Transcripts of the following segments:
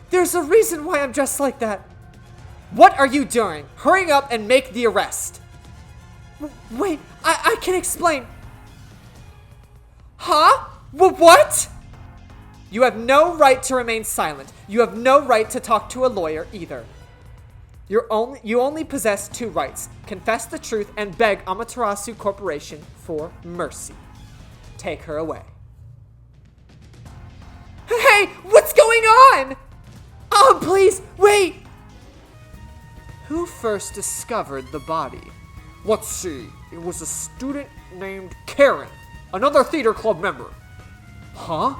There's a reason why I'm dressed like that. What are you doing? Hurry up and make the arrest. Wait, I can explain. Huh? What? You have no right to remain silent. You have no right to talk to a lawyer either. You only possess two rights. Confess the truth and beg Amaterasu Corporation for mercy. Take her away. Hey, what's going on? Oh, please, wait. Who first discovered the body? Let's see. It was a student named Karen, another theater club member. Huh?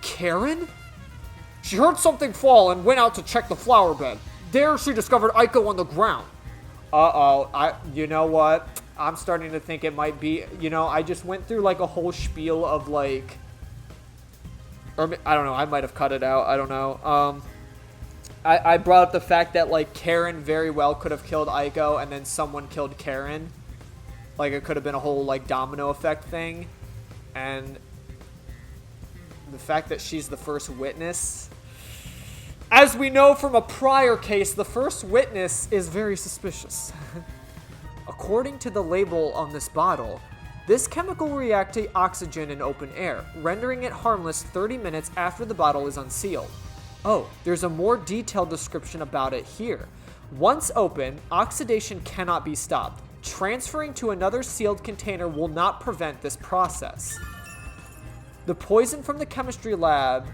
Karen? She heard something fall and went out to check the flower bed. There she discovered Aiko on the ground. You know what? I'm starting to think it might be, I just went through like a whole spiel of like, or I don't know, I might have cut it out, I don't know. I brought up the fact that like Karen very well could have killed Aiko and then someone killed Karen. Like it could have been a whole like domino effect thing. And the fact that she's the first witness, as we know from a prior case, the first witness is very suspicious. According to the label on this bottle, this chemical will react to oxygen in open air, rendering it harmless 30 minutes after the bottle is unsealed. Oh, there's a more detailed description about it here. Once open, oxidation cannot be stopped. Transferring to another sealed container will not prevent this process. The poison from the chemistry lab.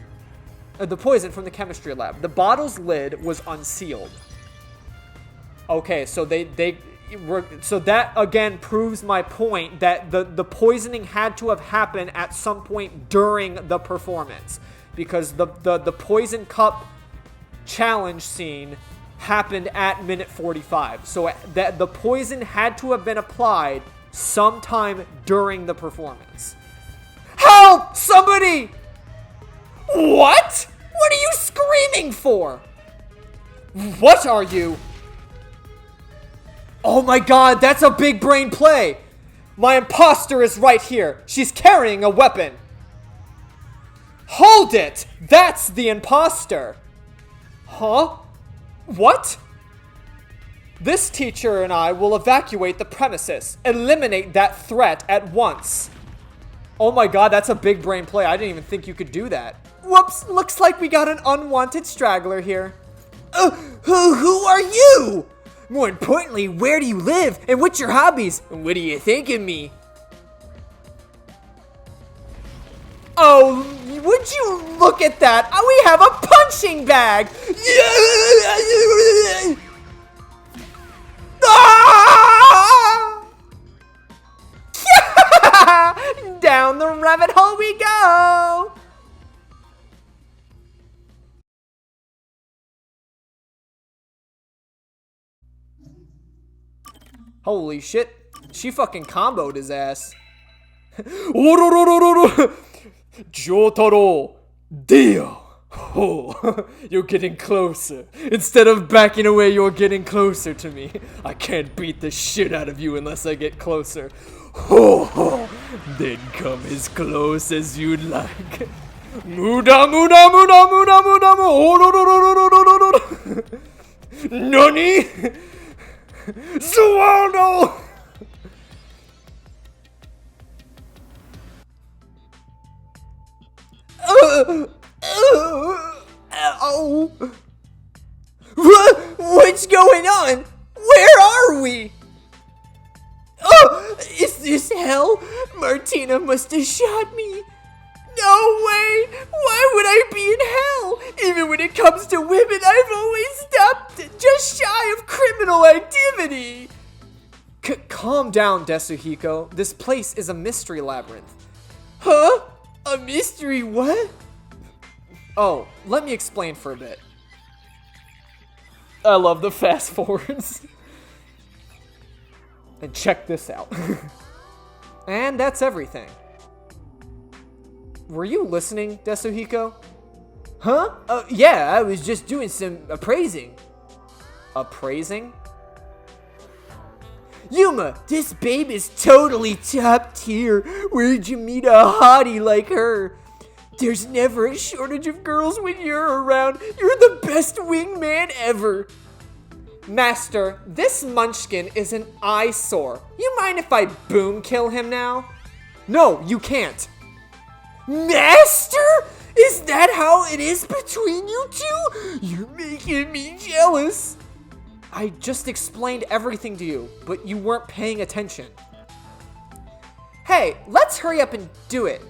The bottle's lid was unsealed. Okay, so so that again proves my point that the poisoning had to have happened at some point during the performance, because the poison cup challenge scene happened at minute 45. So that the poison had to have been applied sometime during the performance. Help! Somebody! What? What are you screaming for? What are you? Oh my god, that's a big brain play! My imposter is right here. She's carrying a weapon. Hold it! That's the imposter. Huh? What? This teacher and I will evacuate the premises. Eliminate that threat at once. Oh my god, that's a big brain play. I didn't even think you could do that. Whoops, looks like we got an unwanted straggler here. Who are you? More importantly, where do you live? And what's your hobbies? And what do you think of me? Oh, would you look at that? We have a punching bag! Ah! Down the rabbit hole we go! Holy shit, she fucking comboed his ass. Jotaro, Dio. Oh, you're getting closer. Instead of backing away, you're getting closer to me. I can't beat the shit out of you unless I get closer. Oh, then come as close as you'd like. Muda, muda, muda, muda, muda, muda. Nani? Zualdo! Oh. What's going on? Where are we? Oh, is this hell? Martina must have shot me. No way! Why would I be in hell? Even when it comes to women, I've always stopped just shy of criminal activity. Calm down, Desuhiko. This place is a mystery labyrinth. Huh? A mystery what? Oh, let me explain for a bit. I love the fast forwards. And check this out. And that's everything. Were you listening, Desuhiko? Huh? Yeah, I was just doing some appraising. Appraising? Yuma, this babe is totally top tier. Where'd you meet a hottie like her? There's never a shortage of girls when you're around. You're the best wingman ever. Master, this munchkin is an eyesore. You mind if I boom kill him now? No, you can't. Master? Is that how it is between you two? You're making me jealous. I just explained everything to you, but you weren't paying attention. Hey, let's hurry up and do it.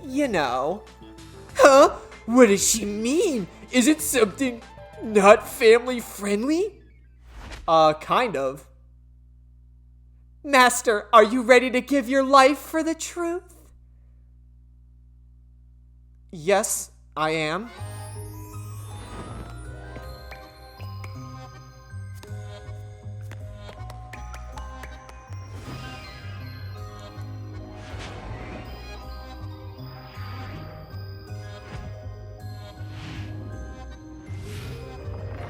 You know. Huh? What does she mean? Is it something not family friendly? Kind of. Master, are you ready to give your life for the truth? Yes, I am.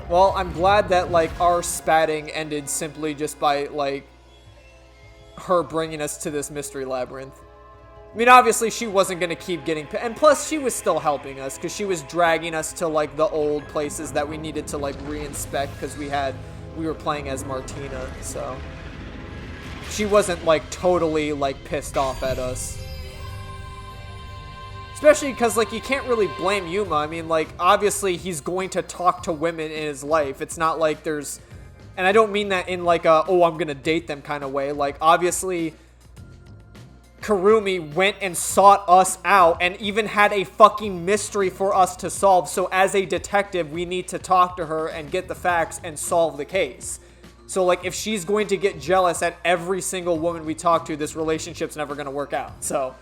Well, I'm glad that, like, our spatting ended simply just by, like, her bringing us to this mystery labyrinth. I mean, obviously, she wasn't going to keep getting... And plus, she was still helping us, because she was dragging us to, like, the old places that we needed to, like, re-inspect, because we were playing as Martina, so... She wasn't, like, totally, like, pissed off at us. Especially because, like, you can't really blame Yuma. I mean, like, obviously, he's going to talk to women in his life. It's not like there's... And I don't mean that in, like, a, oh, I'm gonna date them kind of way. Like, obviously... Kurumi went and sought us out and even had a fucking mystery for us to solve. So as a detective, we need to talk to her and get the facts and solve the case. So, like, if she's going to get jealous at every single woman we talk to, this relationship's never going to work out. So,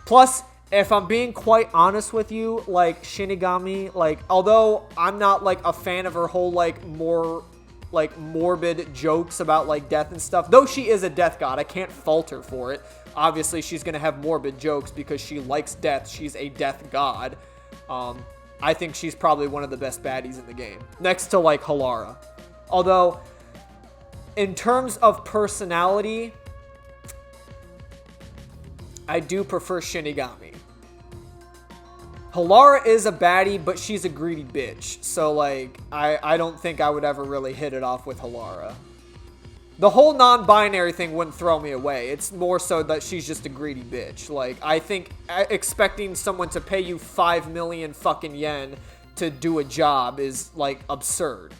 plus, if I'm being quite honest with you, like, Shinigami, like, although I'm not, like, a fan of her whole, like, more... like, morbid jokes about, like, death and stuff. Though she is a death god, I can't fault her for it. Obviously, she's gonna have morbid jokes because she likes death. She's a death god. I think she's probably one of the best baddies in the game. Next to, like, Halara. Although, in terms of personality, I do prefer Shinigami. Halara is a baddie, but she's a greedy bitch. So, like, I don't think I would ever really hit it off with Halara. The whole non-binary thing wouldn't throw me away. It's more so that she's just a greedy bitch. Like, I think expecting someone to pay you 5 million fucking yen to do a job is, like, absurd.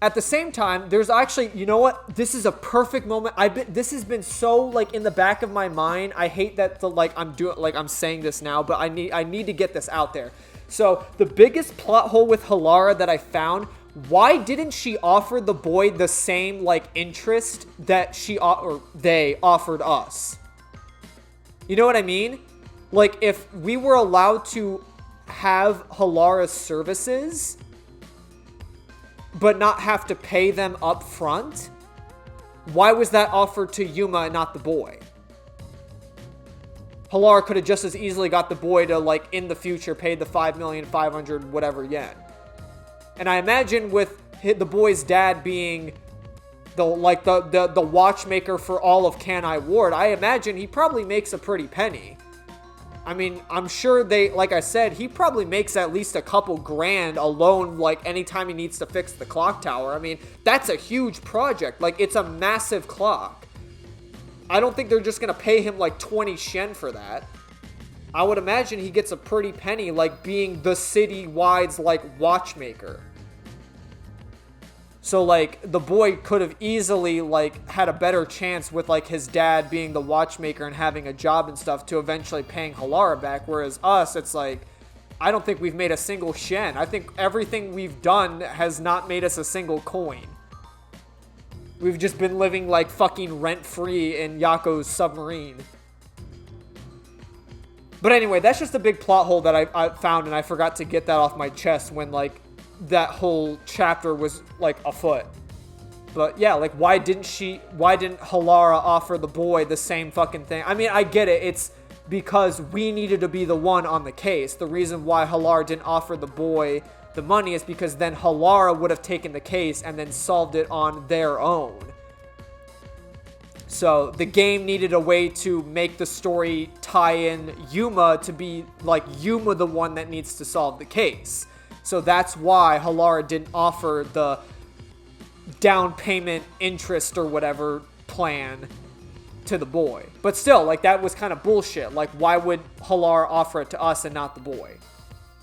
At the same time, there's actually, you know what? This is a perfect moment. This has been so, like, in the back of my mind. I hate that I'm saying this now, but I need to get this out there. So, the biggest plot hole with Halara that I found, why didn't she offer the boy the same, like, interest that they offered us? You know what I mean? Like, if we were allowed to have Halara's services, but not have to pay them up front, why was that offered to Yuma and not the boy? Halara could have just as easily got the boy to, like, in the future, pay the 5,500,000 whatever yen. And I imagine with the boy's dad being the watchmaker for all of Kanai Ward, I imagine he probably makes a pretty penny. I mean, I'm sure like I said, he probably makes at least a couple grand alone, like, anytime he needs to fix the clock tower. I mean, that's a huge project. Like, it's a massive clock. I don't think they're just going to pay him, like, 20 shen for that. I would imagine he gets a pretty penny, like, being the city-wide's, like, watchmaker. So, like, the boy could have easily, like, had a better chance with, like, his dad being the watchmaker and having a job and stuff to eventually paying Halara back. Whereas us, it's like, I don't think we've made a single shen. I think everything we've done has not made us a single coin. We've just been living, like, fucking rent-free in Yako's submarine. But anyway, that's just a big plot hole that I found, and I forgot to get that off my chest when, like, that whole chapter was, like, afoot. But yeah, like, why didn't Halara offer the boy the same fucking thing? I mean, I get it. It's because we needed to be the one on the case. The reason why Halara didn't offer the boy the money is because then Halara would have taken the case and then solved it on their own. So the game needed a way to make the story tie in Yuma to be like Yuma the one that needs to solve the case. So that's why Halara didn't offer the down payment interest or whatever plan to the boy. But still, like, that was kind of bullshit. Like, why would Halara offer it to us and not the boy?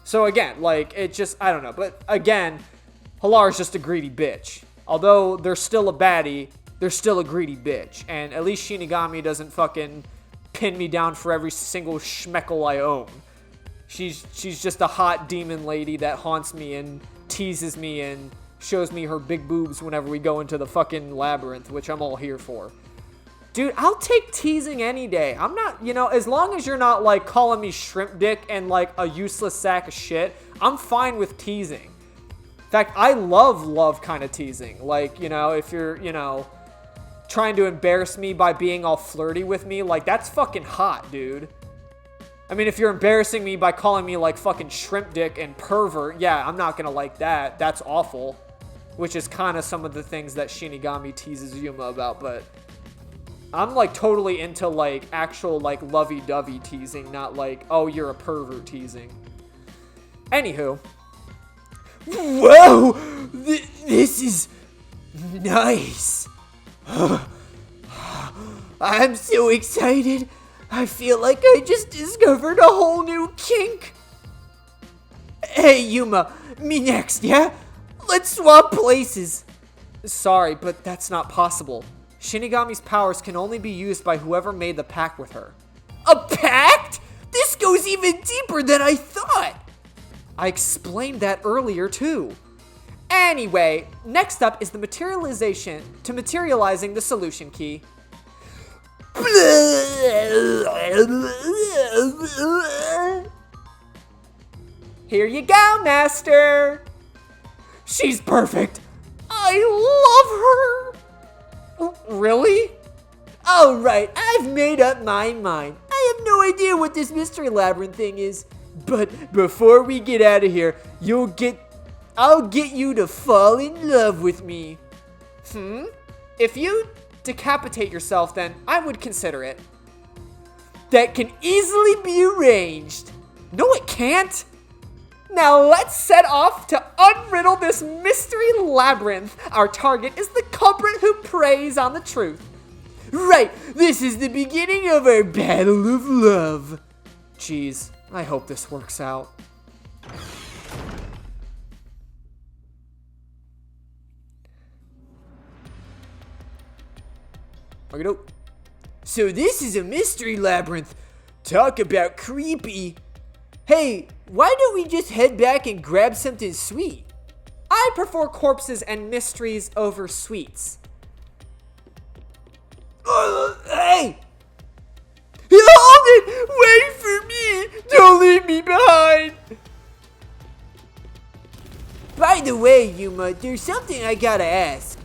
So again, like, it just, I don't know. But again, Halara's just a greedy bitch. Although they're still a baddie, they're still a greedy bitch. And at least Shinigami doesn't fucking pin me down for every single schmeckle I own. She's just a hot demon lady that haunts me and teases me and shows me her big boobs whenever we go into the fucking labyrinth, which I'm all here for. Dude, I'll take teasing any day. I'm not, you know, as long as you're not, like, calling me shrimp dick and, like, a useless sack of shit, I'm fine with teasing. In fact, I love kind of teasing. Like, you know, if you're, you know, trying to embarrass me by being all flirty with me, like, that's fucking hot, dude. I mean, if you're embarrassing me by calling me, like, fucking shrimp dick and pervert, yeah, I'm not gonna like that. That's awful. Which is kind of some of the things that Shinigami teases Yuma about, but I'm, like, totally into, like, actual, like, lovey-dovey teasing, not like, oh, you're a pervert teasing. Anywho. Whoa! This is nice. I'm so excited. I feel like I just discovered a whole new kink. Hey, Yuma, me next, yeah? Let's swap places. Sorry, but that's not possible. Shinigami's powers can only be used by whoever made the pact with her. A pact? This goes even deeper than I thought. I explained that earlier, too. Anyway, next up is the materializing the solution key. Here you go, Master. She's perfect. I love her. Really? Alright, I've made up my mind. I have no idea what this mystery labyrinth thing is. But before we get out of here, I'll get you to fall in love with me. If you decapitate yourself, then I would consider it. That can easily be arranged. No, it can't. Now let's set off to unriddle this mystery labyrinth. Our target is the culprit who preys on the truth. Right, this is the beginning of our battle of love. Jeez, I hope this works out. So this is a mystery labyrinth. Talk about creepy. Hey, why don't we just head back and grab something sweet? I prefer corpses and mysteries over sweets. Hey! Hold it! Wait for me! Don't leave me behind! By the way, Yuma, there's something I gotta ask.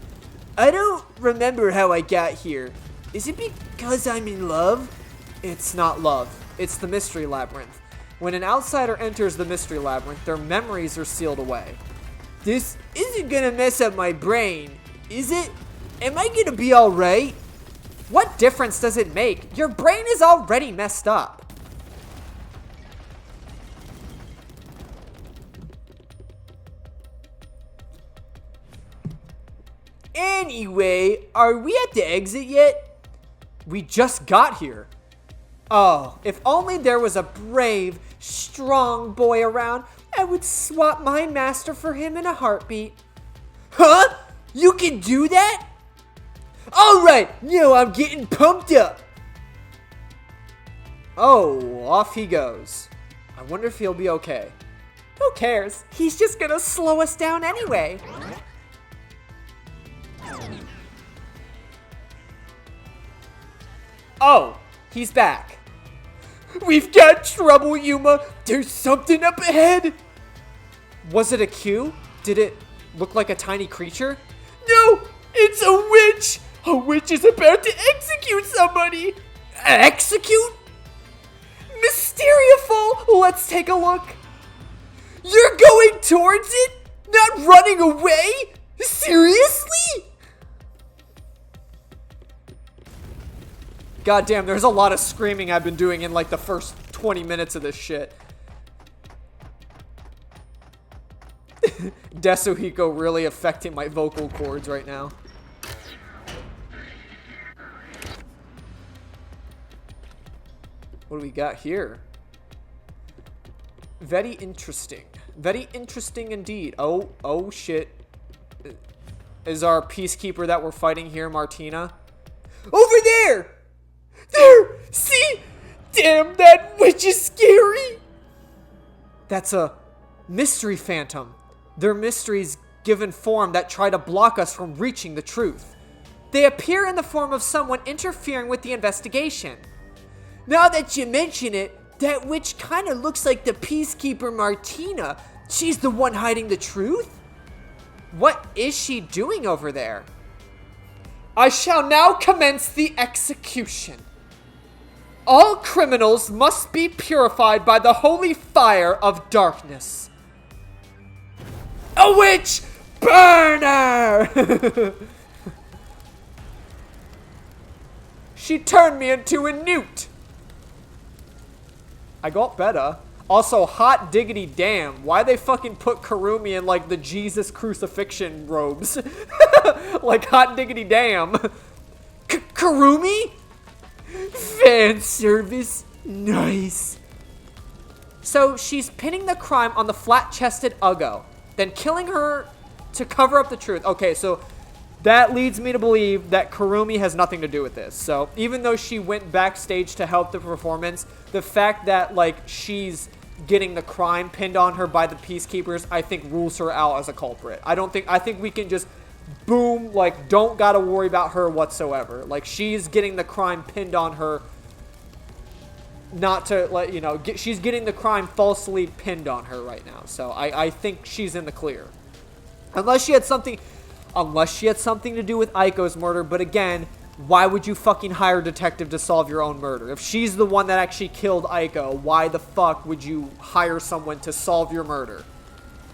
I don't remember how I got here. Is it because I'm in love? It's not love. It's the mystery labyrinth. When an outsider enters the mystery labyrinth, their memories are sealed away. This isn't gonna mess up my brain, is it? Am I gonna be alright? What difference does it make? Your brain is already messed up. Anyway, are we at the exit yet? We just got here. Oh, if only there was a brave, strong boy around, I would swap my master for him in a heartbeat. Huh? You can do that? Alright, now I'm getting pumped up. Oh, off he goes. I wonder if he'll be okay. Who cares? He's just gonna slow us down anyway. Oh, he's back. We've got trouble, Yuma. There's something up ahead. Was it a Q? Did it look like a tiny creature? No, it's a witch. A witch is about to execute somebody. Execute? Mysterious! Let's take a look. You're going towards it? Not running away? Seriously? God damn, there's a lot of screaming I've been doing in like the first 20 minutes of this shit. Desuhiko really affecting my vocal cords right now. What do we got here? Very interesting. Very interesting indeed. Oh shit. Is our peacekeeper that we're fighting here Martina? Over there! There! See? Damn, that witch is scary! That's a mystery phantom. They're mysteries given form that try to block us from reaching the truth. They appear in the form of someone interfering with the investigation. Now that you mention it, that witch kind of looks like the peacekeeper Martina. She's the one hiding the truth? What is she doing over there? I shall now commence the execution. All criminals must be purified by the holy fire of darkness. A witch burner! She turned me into a newt. I got better. Also, hot diggity damn. Why they fucking put Kurumi in like the Jesus crucifixion robes? Like hot diggity damn. Kurumi? Fan service. Nice. So she's pinning the crime on the flat-chested Uggo, then killing her to cover up the truth. Okay, so that leads me to believe that Kurumi has nothing to do with this. So even though she went backstage to help the performance, the fact that like she's getting the crime pinned on her by the peacekeepers, I think rules her out as a culprit. I think we can just boom, like don't gotta worry about her whatsoever. Like she's getting the crime pinned on her, not to let you know, she's getting the crime falsely pinned on her right now. So I think she's in the clear. Unless she had something to do with Aiko's murder, but again, why would you fucking hire a detective to solve your own murder? If she's the one that actually killed Aiko, why the fuck would you hire someone to solve your murder?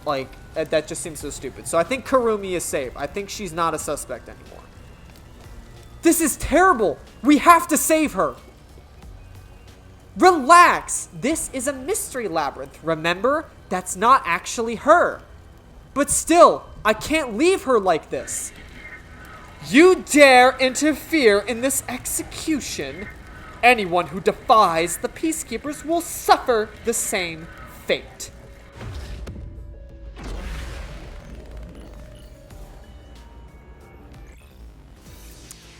Like, that just seems so stupid. So I think Kurumi is safe. I think she's not a suspect anymore. This is terrible! We have to save her! Relax! This is a mystery labyrinth, remember? That's not actually her. But still, I can't leave her like this. You dare interfere in this execution? Anyone who defies the peacekeepers will suffer the same fate.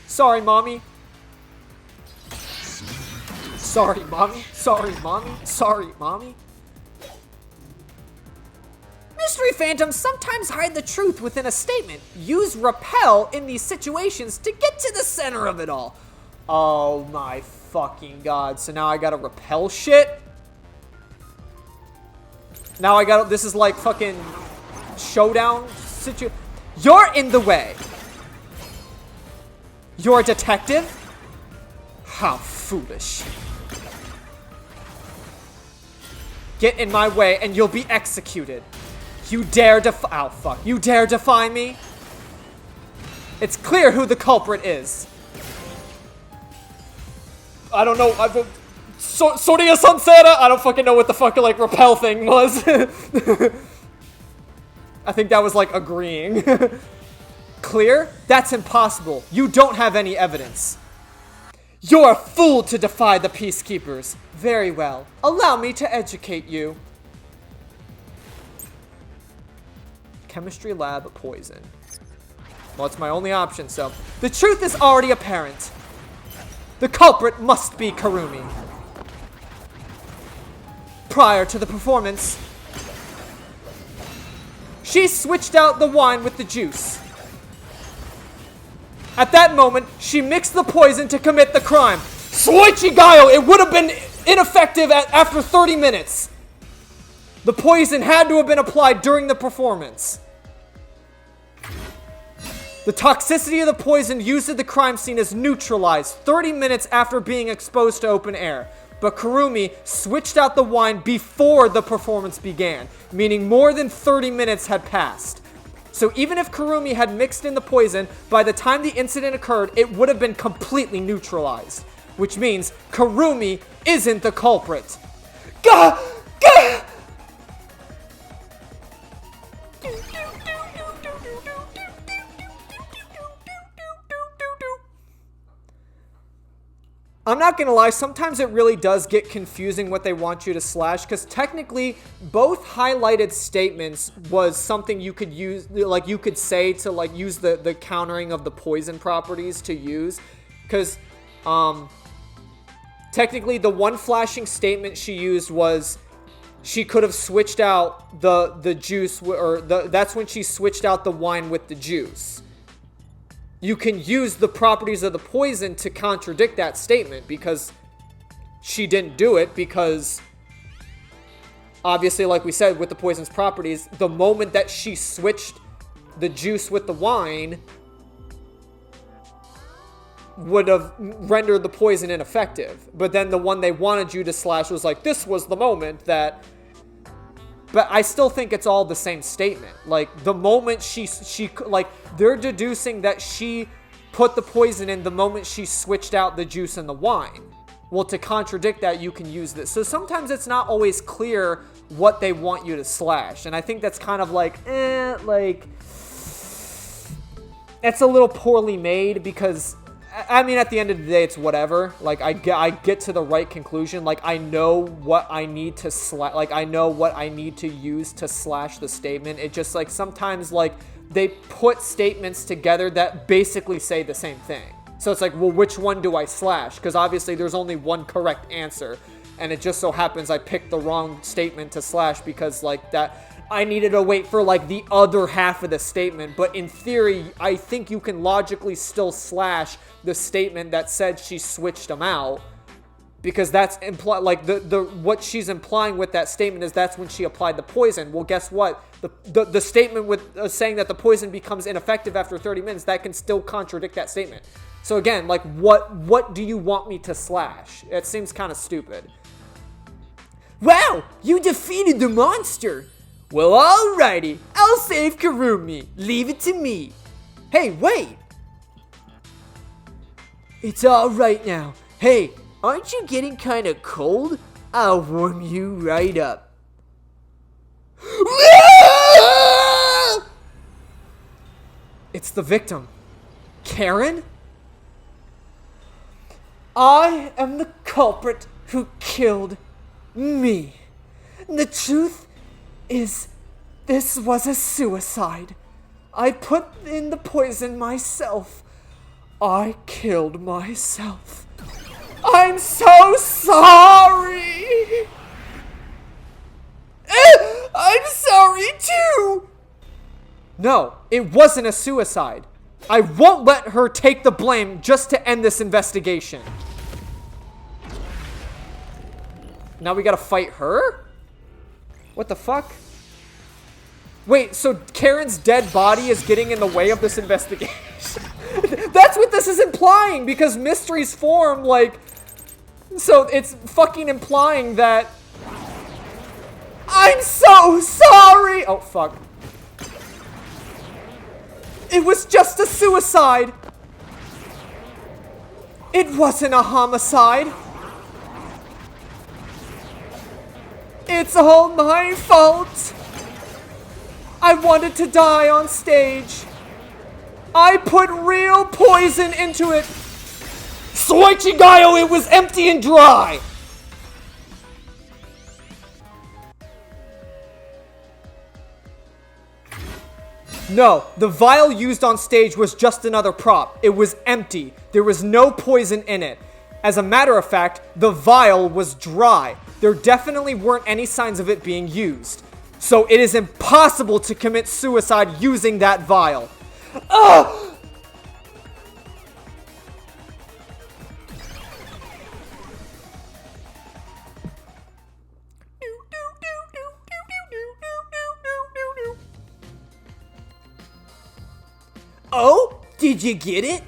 Sorry, Mommy. Sorry, Mommy. Sorry, Mommy. Sorry, Mommy. Mystery phantoms sometimes hide the truth within a statement. Use repel in these situations to get to the center of it all. Oh my fucking god. So now I gotta repel shit? Now I gotta, this is like fucking showdown situation. You're in the way. You're a detective? How foolish. Get in my way and you'll be executed. You dare oh fuck. You dare defy me? It's clear who the culprit is. I don't know. Soria Sansera? I don't fucking know what the fucking like repel thing was. I think that was like agreeing. Clear? That's impossible. You don't have any evidence. You're a fool to defy the peacekeepers. Very well. Allow me to educate you. Chemistry lab poison. Well, it's my only option, so. The truth is already apparent. The culprit must be Kurumi. Prior to the performance, she switched out the wine with the juice. At that moment, she mixed the poison to commit the crime. Suichigayo, it would have been ineffective after 30 minutes. The poison had to have been applied during the performance. The toxicity of the poison used at the crime scene is neutralized 30 minutes after being exposed to open air. But Kurumi switched out the wine before the performance began, meaning more than 30 minutes had passed. So even if Kurumi had mixed in the poison, by the time the incident occurred, it would have been completely neutralized. which means Kurumi isn't the culprit. Gah! Gah! I'm not gonna lie, sometimes it really does get confusing what they want you to slash, because technically both highlighted statements was something you could use, like you could say to like use the countering of the poison properties to use, because technically the one flashing statement she used was she could have switched out the juice, or that's when she switched out the wine with the juice. You can use the properties of the poison to contradict that statement, because she didn't do it, because obviously, like we said, with the poison's properties, the moment that she switched the juice with the wine would have rendered the poison ineffective. But then the one they wanted you to slash was like, this was the moment that... But I still think it's all the same statement. Like, the moment she like, they're deducing that she put the poison in the moment she switched out the juice and the wine. Well, to contradict that, you can use this. So sometimes it's not always clear what they want you to slash. And I think that's kind of like, like... It's a little poorly made, because... I mean, at the end of the day, it's whatever. Like, I get to the right conclusion. Like, I know what I need to like, I know what I need to use to slash the statement. It just, like, sometimes, like, they put statements together that basically say the same thing. So it's like, well, which one do I slash? Because obviously there's only one correct answer. And it just so happens I picked the wrong statement to slash because, like, that... I needed to wait for, like, the other half of the statement. But in theory, I think you can logically still slash the statement that said she switched them out. Because that's like, what she's implying with that statement is that's when she applied the poison. Well, guess what? The statement with saying that the poison becomes ineffective after 30 minutes, that can still contradict that statement. So again, like, what do you want me to slash? It seems kind of stupid. Wow, you defeated the monster! Well, alrighty, I'll save Kurumi. Leave it to me. Hey, wait! It's alright now. Hey, aren't you getting kinda cold? I'll warm you right up. It's the victim. Karen? I am the culprit who killed me. The truth is, this was a suicide. I put in the poison myself. I killed myself. I'm so sorry. I'm sorry too. No, it wasn't a suicide. I won't let her take the blame just to end this investigation. Now we gotta fight her? What the fuck? Wait, so Karen's dead body is getting in the way of this investigation? That's what this is implying, because mysteries form, like... So it's fucking implying that... I'm so sorry! Oh, fuck. It was just a suicide! It wasn't a homicide! It's all my fault! I wanted to die on stage. I put real poison into it. Soichigayo, it was empty and dry! No, the vial used on stage was just another prop. It was empty. There was no poison in it. As a matter of fact, the vial was dry. There definitely weren't any signs of it being used. So it is impossible to commit suicide using that vial. Ugh! Oh, did you get it?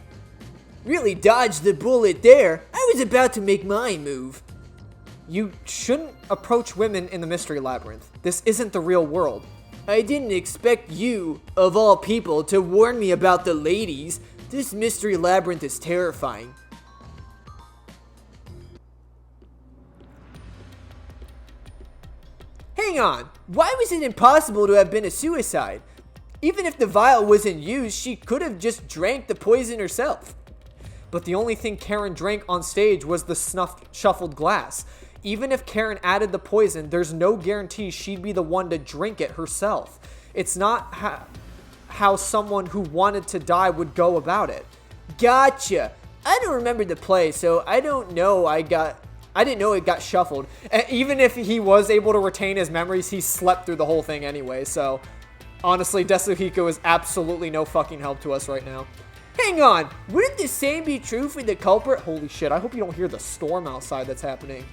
Really dodged the bullet there. I was about to make my move. You shouldn't approach women in the mystery labyrinth. This isn't the real world. I didn't expect you, of all people, to warn me about the ladies. This mystery labyrinth is terrifying. Hang on, why was it impossible to have been a suicide? Even if the vial wasn't used, she could have just drank the poison herself. But the only thing Karen drank on stage was the shuffled glass. Even if Karen added the poison, there's no guarantee she'd be the one to drink it herself. It's not how someone who wanted to die would go about it. Gotcha. I don't remember the play, so I didn't know it got shuffled. Even if he was able to retain his memories, he slept through the whole thing anyway, so honestly, Desuhiko is absolutely no fucking help to us right now. Hang on, wouldn't the same be true for the culprit? Holy shit, I hope you don't hear the storm outside that's happening.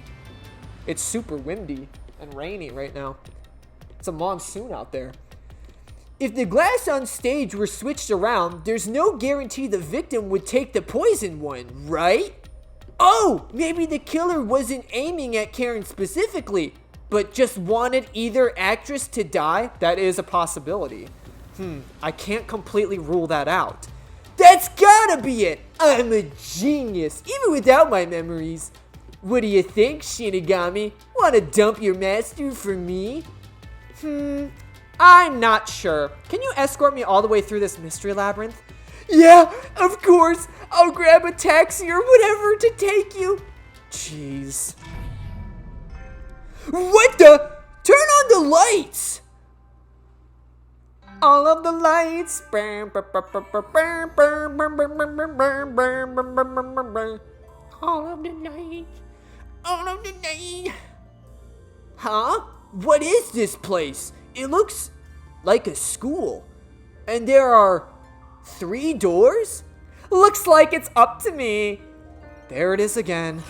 It's super windy and rainy right now. It's a monsoon out there. If the glass on stage were switched around, there's no guarantee the victim would take the poison one, right? Oh, maybe the killer wasn't aiming at Karen specifically, but just wanted either actress to die? That is a possibility. I can't completely rule that out. That's gotta be it! I'm a genius, even without my memories. What do you think, Shinigami? Wanna dump your master for me? I'm not sure. Can you escort me all the way through this mystery labyrinth? Yeah, of course. I'll grab a taxi or whatever to take you. Jeez. What the? Turn on the lights! All of the lights. All of the lights. All of the lights. Huh? What is this place? It looks like a school. And there are 3 doors? Looks like it's up to me. There it is again.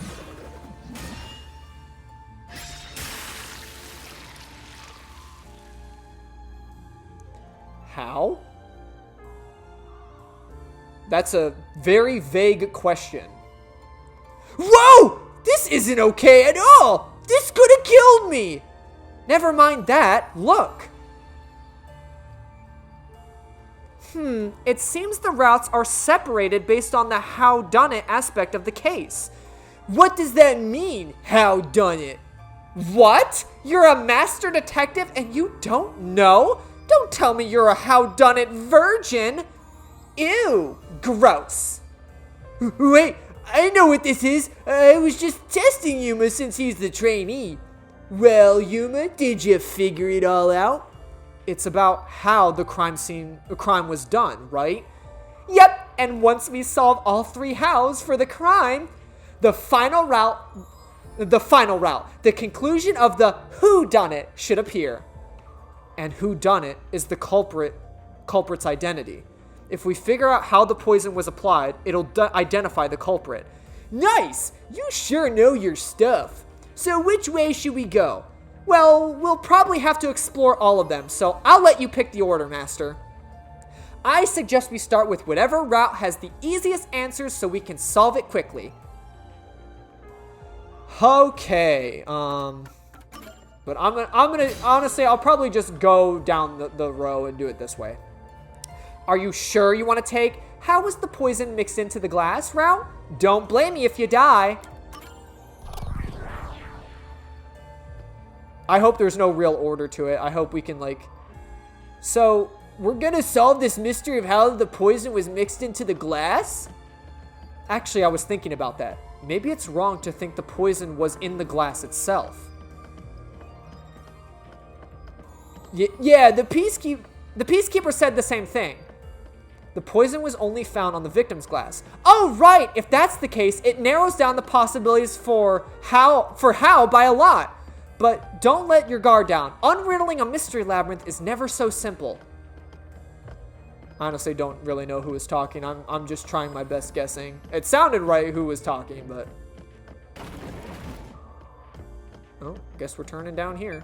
How? That's a very vague question. Whoa! This isn't okay at all! This could have killed me! Never mind that. Look. It seems the routes are separated based on the how done it aspect of the case. What does that mean, how done it? What? You're a master detective and you don't know? Don't tell me you're a how done it virgin. Ew, gross. Wait, I know what this is. I was just testing Yuma since he's the trainee. Well, Yuma, did you figure it all out? It's about how the crime was done, right? Yep, and once we solve all 3 hows for the crime, the conclusion of the who done it should appear. And who done it is the culprit's identity. If we figure out how the poison was applied, it'll identify the culprit. Nice! You sure know your stuff. So which way should we go? Well, we'll probably have to explore all of them, so I'll let you pick the order, Master. I suggest we start with whatever route has the easiest answers so we can solve it quickly. Okay, but I'm gonna honestly, I'll probably just go down the row and do it this way. Are you sure you want to take how was the poison mixed into the glass route? Don't blame me if you die. I hope there's no real order to it. I hope we can So, we're gonna solve this mystery of how the poison was mixed into the glass? Actually, I was thinking about that. Maybe it's wrong to think the poison was in the glass itself. Yeah, the peacekeeper said the same thing. The poison was only found on the victim's glass. Oh, right! If that's the case, it narrows down the possibilities for how by a lot. But don't let your guard down. Unriddling a mystery labyrinth is never so simple. I honestly don't really know who was talking. I'm just trying my best guessing. It sounded right who was talking, but... Oh, guess we're turning down here.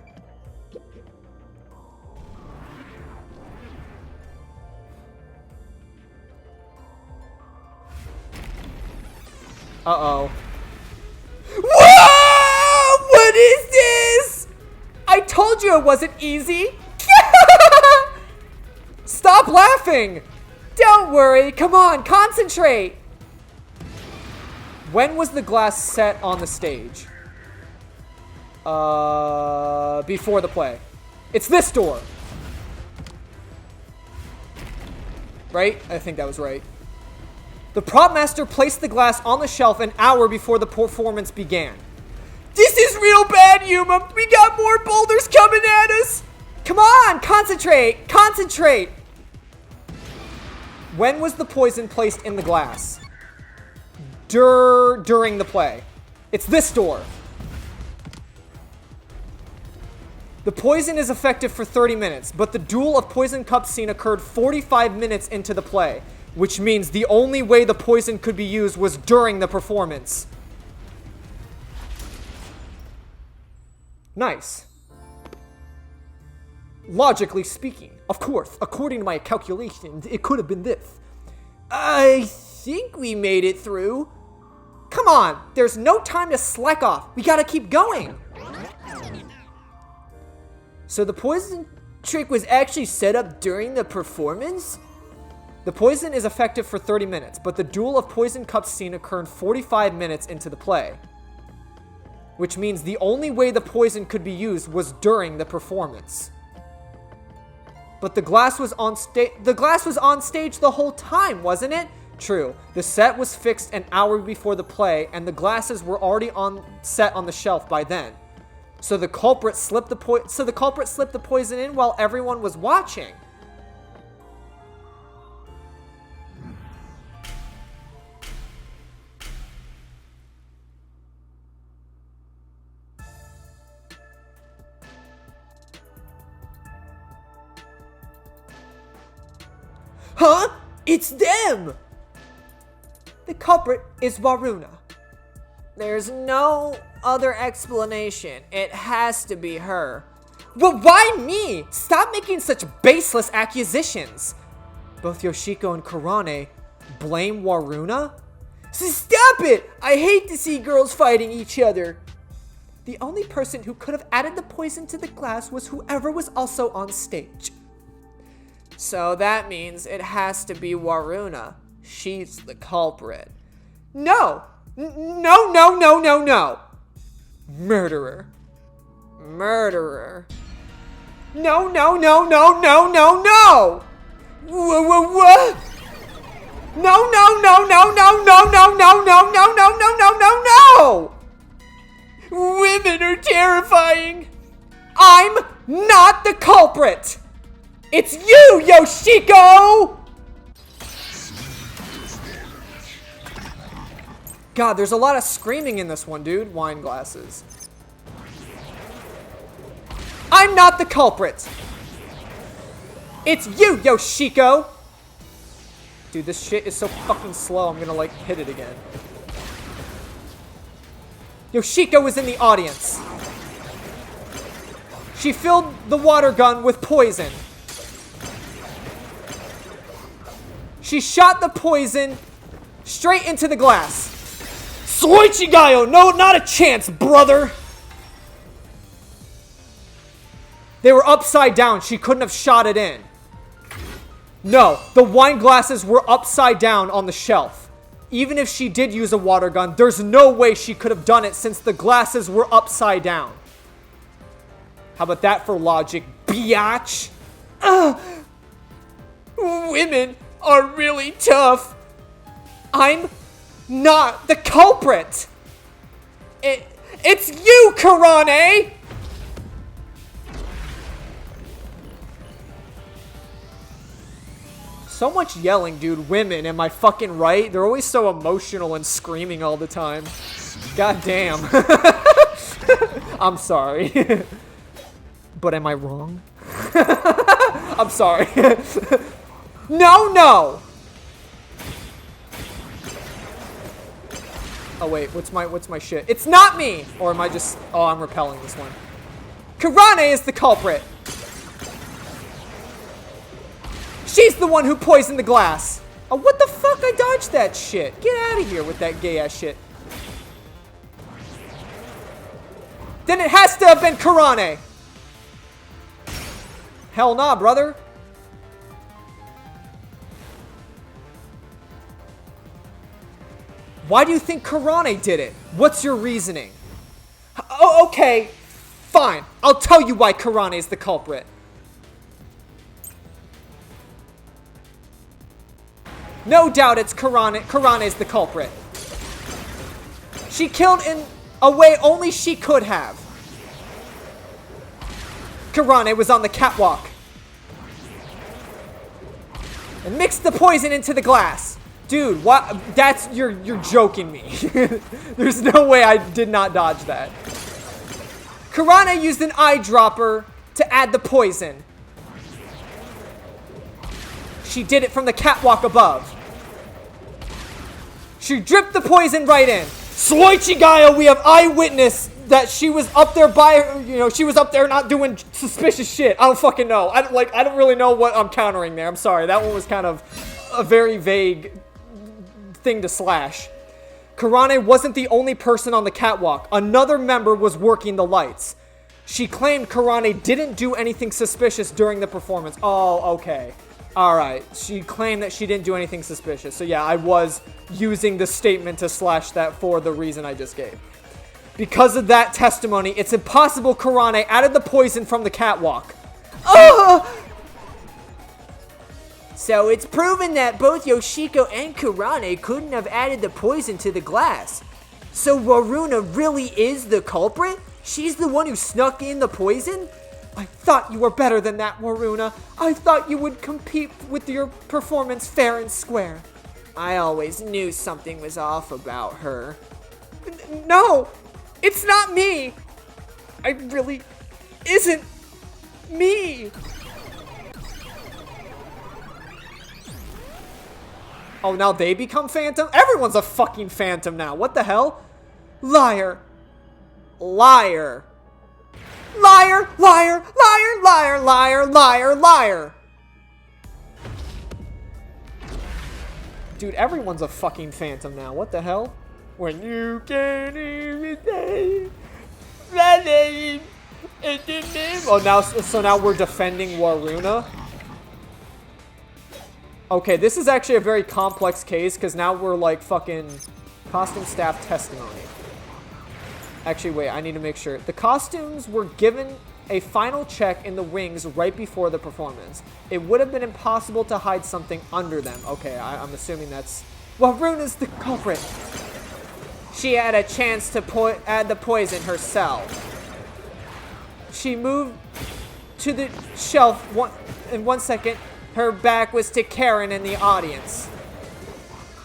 Uh-oh. Whoa! What is this? I told you it wasn't easy. Stop laughing. Don't worry. Come on, concentrate. When was the glass set on the stage? Before the play. It's this door. Right? I think that was right. The prop master placed the glass on the shelf an hour before the performance began. This is real bad, Yuma. We got more boulders coming at us. Come on, concentrate. Concentrate. When was the poison placed in the glass? During the play. It's this door. The poison is effective for 30 minutes, but the duel of poison cups scene occurred 45 minutes into the play, which means the only way the poison could be used was during the performance. Nice. Logically speaking, of course, according to my calculations, it could have been this. I think we made it through. Come on, there's no time to slack off. We gotta keep going. So the poison trick was actually set up during the performance? The poison is effective for 30 minutes, but the duel of poison cups scene occurred 45 minutes into the play. Which means the only way the poison could be used was during the performance. But the glass was on stage the whole time, wasn't it? True. The set was fixed an hour before the play, and the glasses were already on set on the shelf by then. So the culprit slipped the poison in while everyone was watching. Huh? It's them! The culprit is Waruna. There's no other explanation. It has to be her. But why me? Stop making such baseless accusations. Both Yoshiko and Kurane blame Waruna? Stop it! I hate to see girls fighting each other. The only person who could have added the poison to the glass was whoever was also on stage. So that means it has to be Waruna. She's the culprit. No! No! Murderer. Murderer. No! What? No! Women are terrifying. I'm not the culprit. It's you, Yoshiko! God, there's a lot of screaming in this one, dude. Wine glasses. I'm not the culprit. It's you, Yoshiko! Dude, this shit is so fucking slow, I'm gonna, like, hit it again. Yoshiko was in the audience. She filled the water gun with poison. She shot the poison straight into the glass. Soichigayo! No, not a chance, brother! They were upside down. She couldn't have shot it in. No, the wine glasses were upside down on the shelf. Even if she did use a water gun, there's no way she could have done it since the glasses were upside down. How about that for logic, biatch? Women are really tough. I'm not the culprit. It's you, Kurane! So much yelling, dude. Women, am I fucking right? They're always so emotional and screaming all the time. God damn. I'm sorry. But am I wrong? I'm sorry. No! Oh wait, what's my shit? It's not me! Or am I just... Oh, I'm repelling this one. Kurane is the culprit! She's the one who poisoned the glass! Oh, what the fuck? I dodged that shit. Get out of here with that gay-ass shit. Then it has to have been Kurane! Hell nah, brother. Why do you think Kurane did it? What's your reasoning? Oh, okay, Fine, I'll tell you why Karane is the culprit. No doubt it's Karane. Karane is the culprit. She killed in a way only she could have. Karane was on the catwalk and mixed the poison into the glass. Dude, what? You're joking me. There's no way I did not dodge that. Karane used an eyedropper to add the poison. She did it from the catwalk above. She dripped the poison right in. Soichigaya, we have eyewitness that she was up there she was up there not doing suspicious shit. I don't fucking know. I don't really know what I'm countering there. I'm sorry. That one was kind of a very vague thing to slash. Karane wasn't the only person on the catwalk. Another member was working the lights. She claimed Karane didn't do anything suspicious during the performance. Oh, okay. Alright, she claimed that she didn't do anything suspicious. So yeah, I was using the statement to slash that for the reason I just gave. Because of that testimony, it's impossible Karane added the poison from the catwalk. So it's proven that both Yoshiko and Karane couldn't have added the poison to the glass. So Waruna really is the culprit? She's the one who snuck in the poison? I thought you were better than that, Waruna. I thought you would compete with your performance fair and square. I always knew something was off about her. No, it's not me. I really isn't me. Oh, now they become Phantom? Everyone's a fucking Phantom now. What the hell? Liar. Liar. Liar, liar, liar, liar, liar, liar, liar. Dude, everyone's a fucking Phantom now. What the hell? When you can't even say my name. Oh, so now we're defending Waruna. Okay, this is actually a very complex case because now we're like fucking costume staff testimony. Actually, wait, I need to make sure. The costumes were given a final check in the wings right before the performance. It would have been impossible to hide something under them. Okay, I'm assuming that's... Waruna's the culprit. She had a chance to add the poison herself. She moved to the shelf in 1 second. Her back was to Karen in the audience.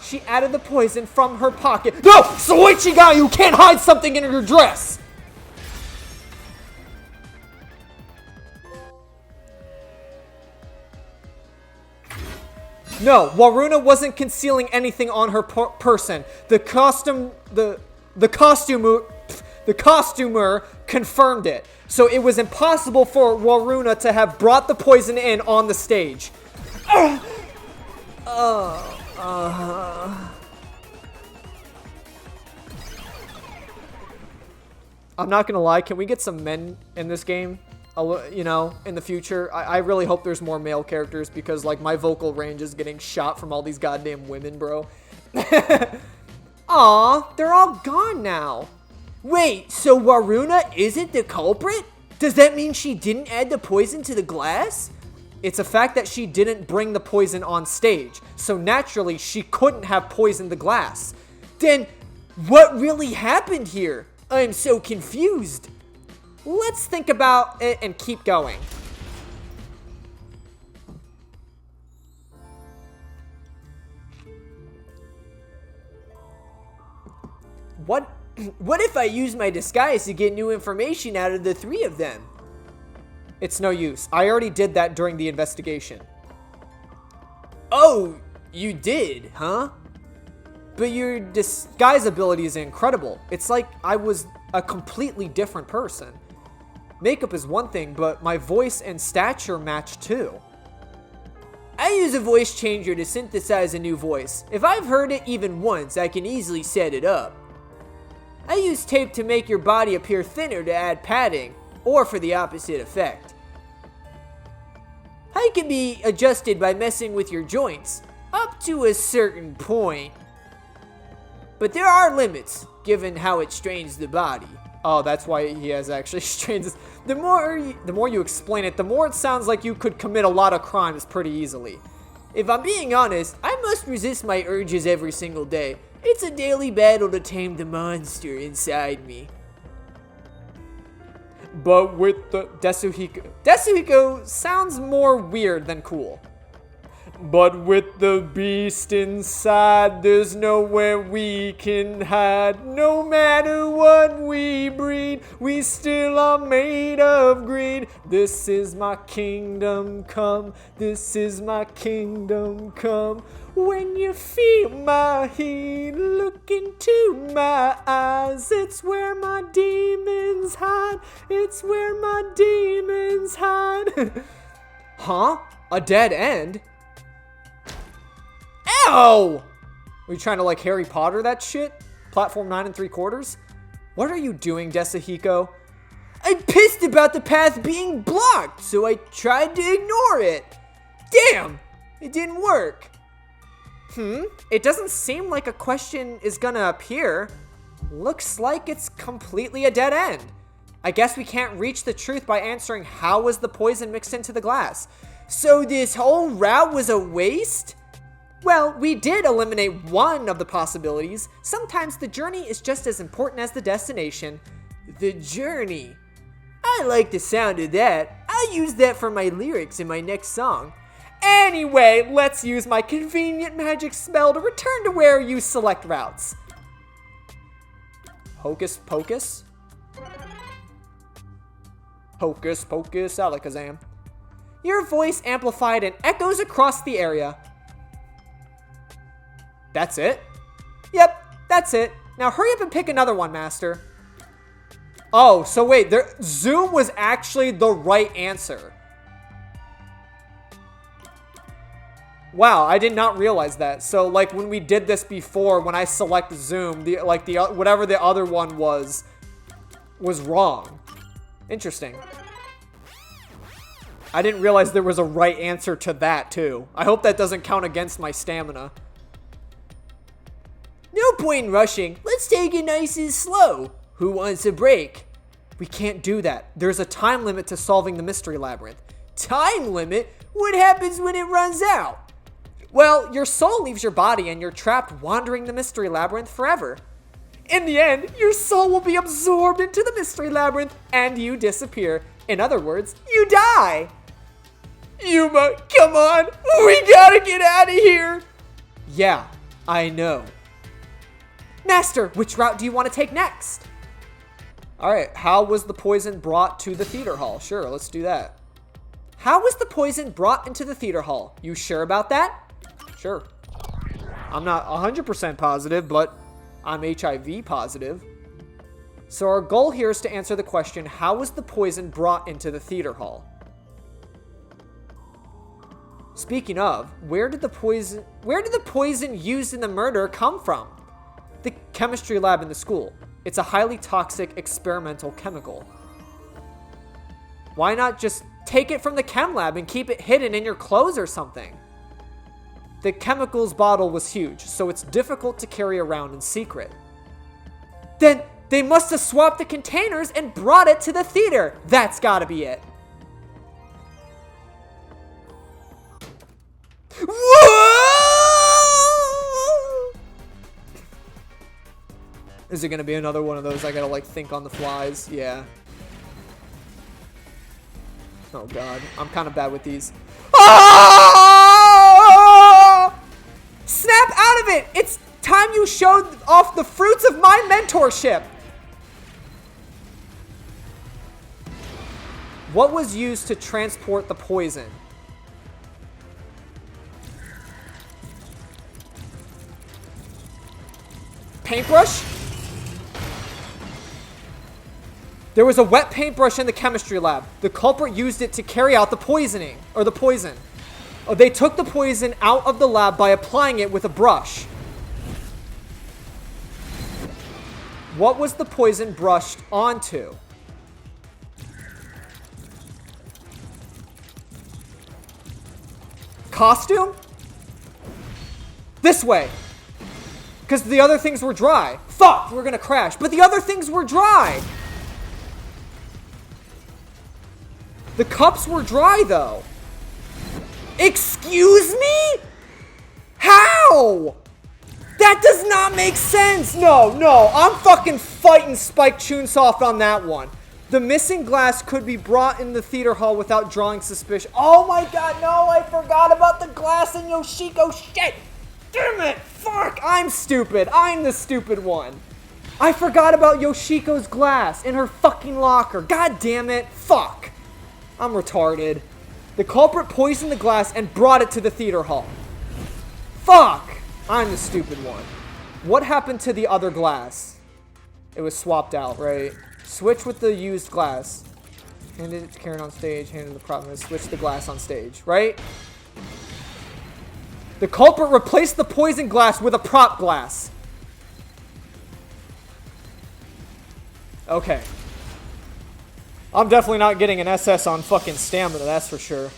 She added the poison from her pocket. No! Soichigaya, you can't hide something in your dress! No, Waruna wasn't concealing anything on her person. The costumer confirmed it. So it was impossible for Waruna to have brought the poison in on the stage. I'm not gonna lie, can we get some men in this game? You know, in the future? I really hope there's more male characters because, like, my vocal range is getting shot from all these goddamn women, bro. Aw, they're all gone now. Wait, so Waruna isn't the culprit? Does that mean she didn't add the poison to the glass? It's a fact that she didn't bring the poison on stage, so naturally she couldn't have poisoned the glass. Then, what really happened here? I'm so confused. Let's think about it and keep going. What if I use my disguise to get new information out of the three of them? It's no use. I already did that during the investigation. Oh, you did, huh? But your disguise ability is incredible. It's like I was a completely different person. Makeup is one thing, but my voice and stature match too. I use a voice changer to synthesize a new voice. If I've heard it even once, I can easily set it up. I use tape to make your body appear thinner to add padding, or for the opposite effect. Height can be adjusted by messing with your joints, up to a certain point. But there are limits, given how it strains the body. Oh, that's why he has actually strains. The more you explain it, the more it sounds like you could commit a lot of crimes pretty easily. If I'm being honest, I must resist my urges every single day. It's a daily battle to tame the monster inside me. But with the Desuhiko sounds more weird than cool. But with the beast inside, there's nowhere we can hide. No matter what we breed, we still are made of greed. This is my kingdom come. This is my kingdom come. When you feel my heat, look into my eyes. It's where my demons hide. It's where my demons hide. Huh? A dead end? Ow! Are you trying to like Harry Potter that shit? Platform 9 3/4? What are you doing, Desuhiko? I'm pissed about the path being blocked, so I tried to ignore it. Damn! It didn't work. It doesn't seem like a question is gonna appear. Looks like it's completely a dead end. I guess we can't reach the truth by answering how was the poison mixed into the glass. So this whole route was a waste? Well, we did eliminate one of the possibilities. Sometimes the journey is just as important as the destination. The journey. I like the sound of that. I'll use that for my lyrics in my next song. Anyway, let's use my convenient magic spell to return to where you select routes. Hocus pocus? Hocus pocus alakazam. Your voice amplified and echoes across the area. That's it? Yep, that's it. Now hurry up and pick another one, Master. Oh, so wait, Zoom was actually the right answer. Wow, I did not realize that. So like when we did this before, when I select Zoom, whatever the other one was wrong. Interesting. I didn't realize there was a right answer to that too. I hope that doesn't count against my stamina. No point in rushing. Let's take it nice and slow. Who wants a break? We can't do that. There's a time limit to solving the mystery labyrinth. Time limit? What happens when it runs out? Well, your soul leaves your body and you're trapped wandering the mystery labyrinth forever. In the end, your soul will be absorbed into the mystery labyrinth and you disappear. In other words, you die. Yuma, come on. We gotta get out of here. Yeah, I know. Master, which route do you want to take next? Alright, how was the poison brought to the theater hall? Sure, let's do that. How was the poison brought into the theater hall? You sure about that? Sure. I'm not 100% positive, but I'm HIV positive. So our goal here is to answer the question, how was the poison brought into the theater hall? Speaking of, where did the poison used in the murder come from? The chemistry lab in the school. It's a highly toxic experimental chemical. Why not just take it from the chem lab and keep it hidden in your clothes or something? The chemicals bottle was huge, so it's difficult to carry around in secret. Then they must have swapped the containers and brought it to the theater. That's gotta be it. Is it gonna be another one of those I gotta like think on the flies? Yeah. Oh god, I'm kind of bad with these. Ah! Snap out of it! It's time you showed off the fruits of my mentorship! What was used to transport the poison? Paintbrush? There was a wet paintbrush in the chemistry lab. The culprit used it to carry out the poisoning, or the poison. They took the poison out of the lab by applying it with a brush. What was the poison brushed onto? Costume? This way. Because the other things were dry. Fuck, we're gonna crash. But the other things were dry. The cups were dry, though. Excuse me? How? That does not make sense. No, I'm fucking fighting Spike Chunsoft on that one. The missing glass could be brought in the theater hall without drawing suspicion. Oh my god, no, I forgot about the glass in Yoshiko. Shit. Damn it. Fuck, I'm stupid. I'm the stupid one. I forgot about Yoshiko's glass in her fucking locker. God damn it. Fuck. I'm retarded. The culprit poisoned the glass and brought it to the theater hall. Fuck. I'm the stupid one. What happened to the other glass? It was swapped out, right? Switch with the used glass. Handed it to Karen on stage. Handed the prop. Switch the glass on stage, right? The culprit replaced the poison glass with a prop glass. Okay. I'm definitely not getting an SS on fucking stamina, that's for sure.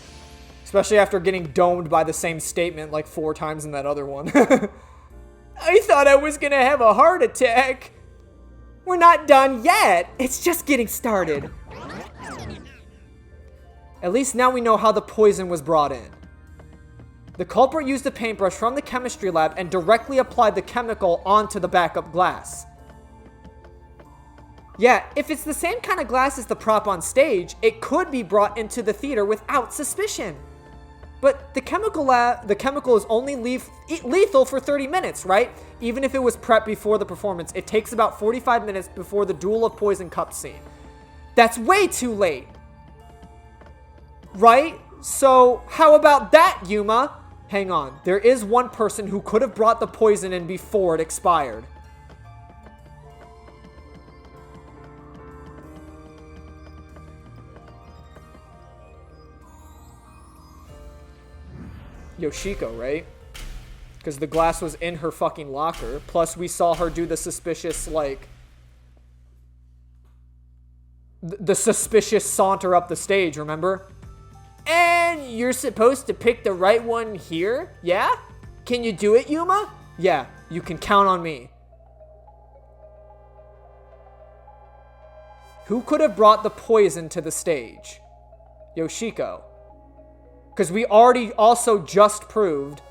Especially after getting domed by the same statement like 4 times in that other one. I thought I was gonna have a heart attack. We're not done yet. It's just getting started. At least now we know how the poison was brought in. The culprit used a paintbrush from the chemistry lab and directly applied the chemical onto the backup glass. Yeah, if it's the same kind of glass as the prop on stage, it could be brought into the theater without suspicion. But the chemical is only lethal for 30 minutes, right? Even if it was prepped before the performance, it takes about 45 minutes before the Duel of Poison Cup scene. That's way too late. Right? So, how about that, Yuma? Hang on. There is one person who could have brought the poison in before it expired. Yoshiko, right? Because the glass was in her fucking locker. Plus, we saw her do the suspicious, like... The suspicious saunter up the stage, remember? And you're supposed to pick the right one here? Yeah? Can you do it, Yuma? Yeah, you can count on me. Who could have brought the poison to the stage? Yoshiko. Because we already also just proved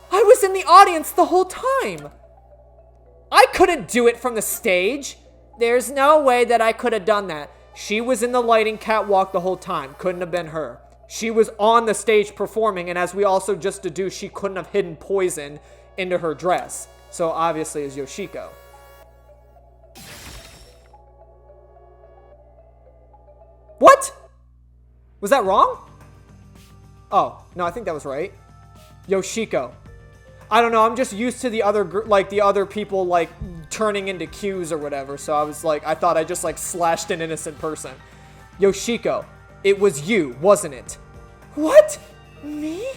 I was in the audience the whole time. I couldn't do it from the stage. There's no way that I could have done that. She was in the lighting catwalk the whole time. Couldn't have been her. She was on the stage performing, and as we also just deduced, she couldn't have hidden poison into her dress. So obviously it's Yoshiko. What? Was that wrong? Oh, no, I think that was right. Yoshiko. I don't know, I'm just used to the other, the other people, turning into Qs or whatever, so I was I thought I just, slashed an innocent person. Yoshiko, it was you, wasn't it? What? Me?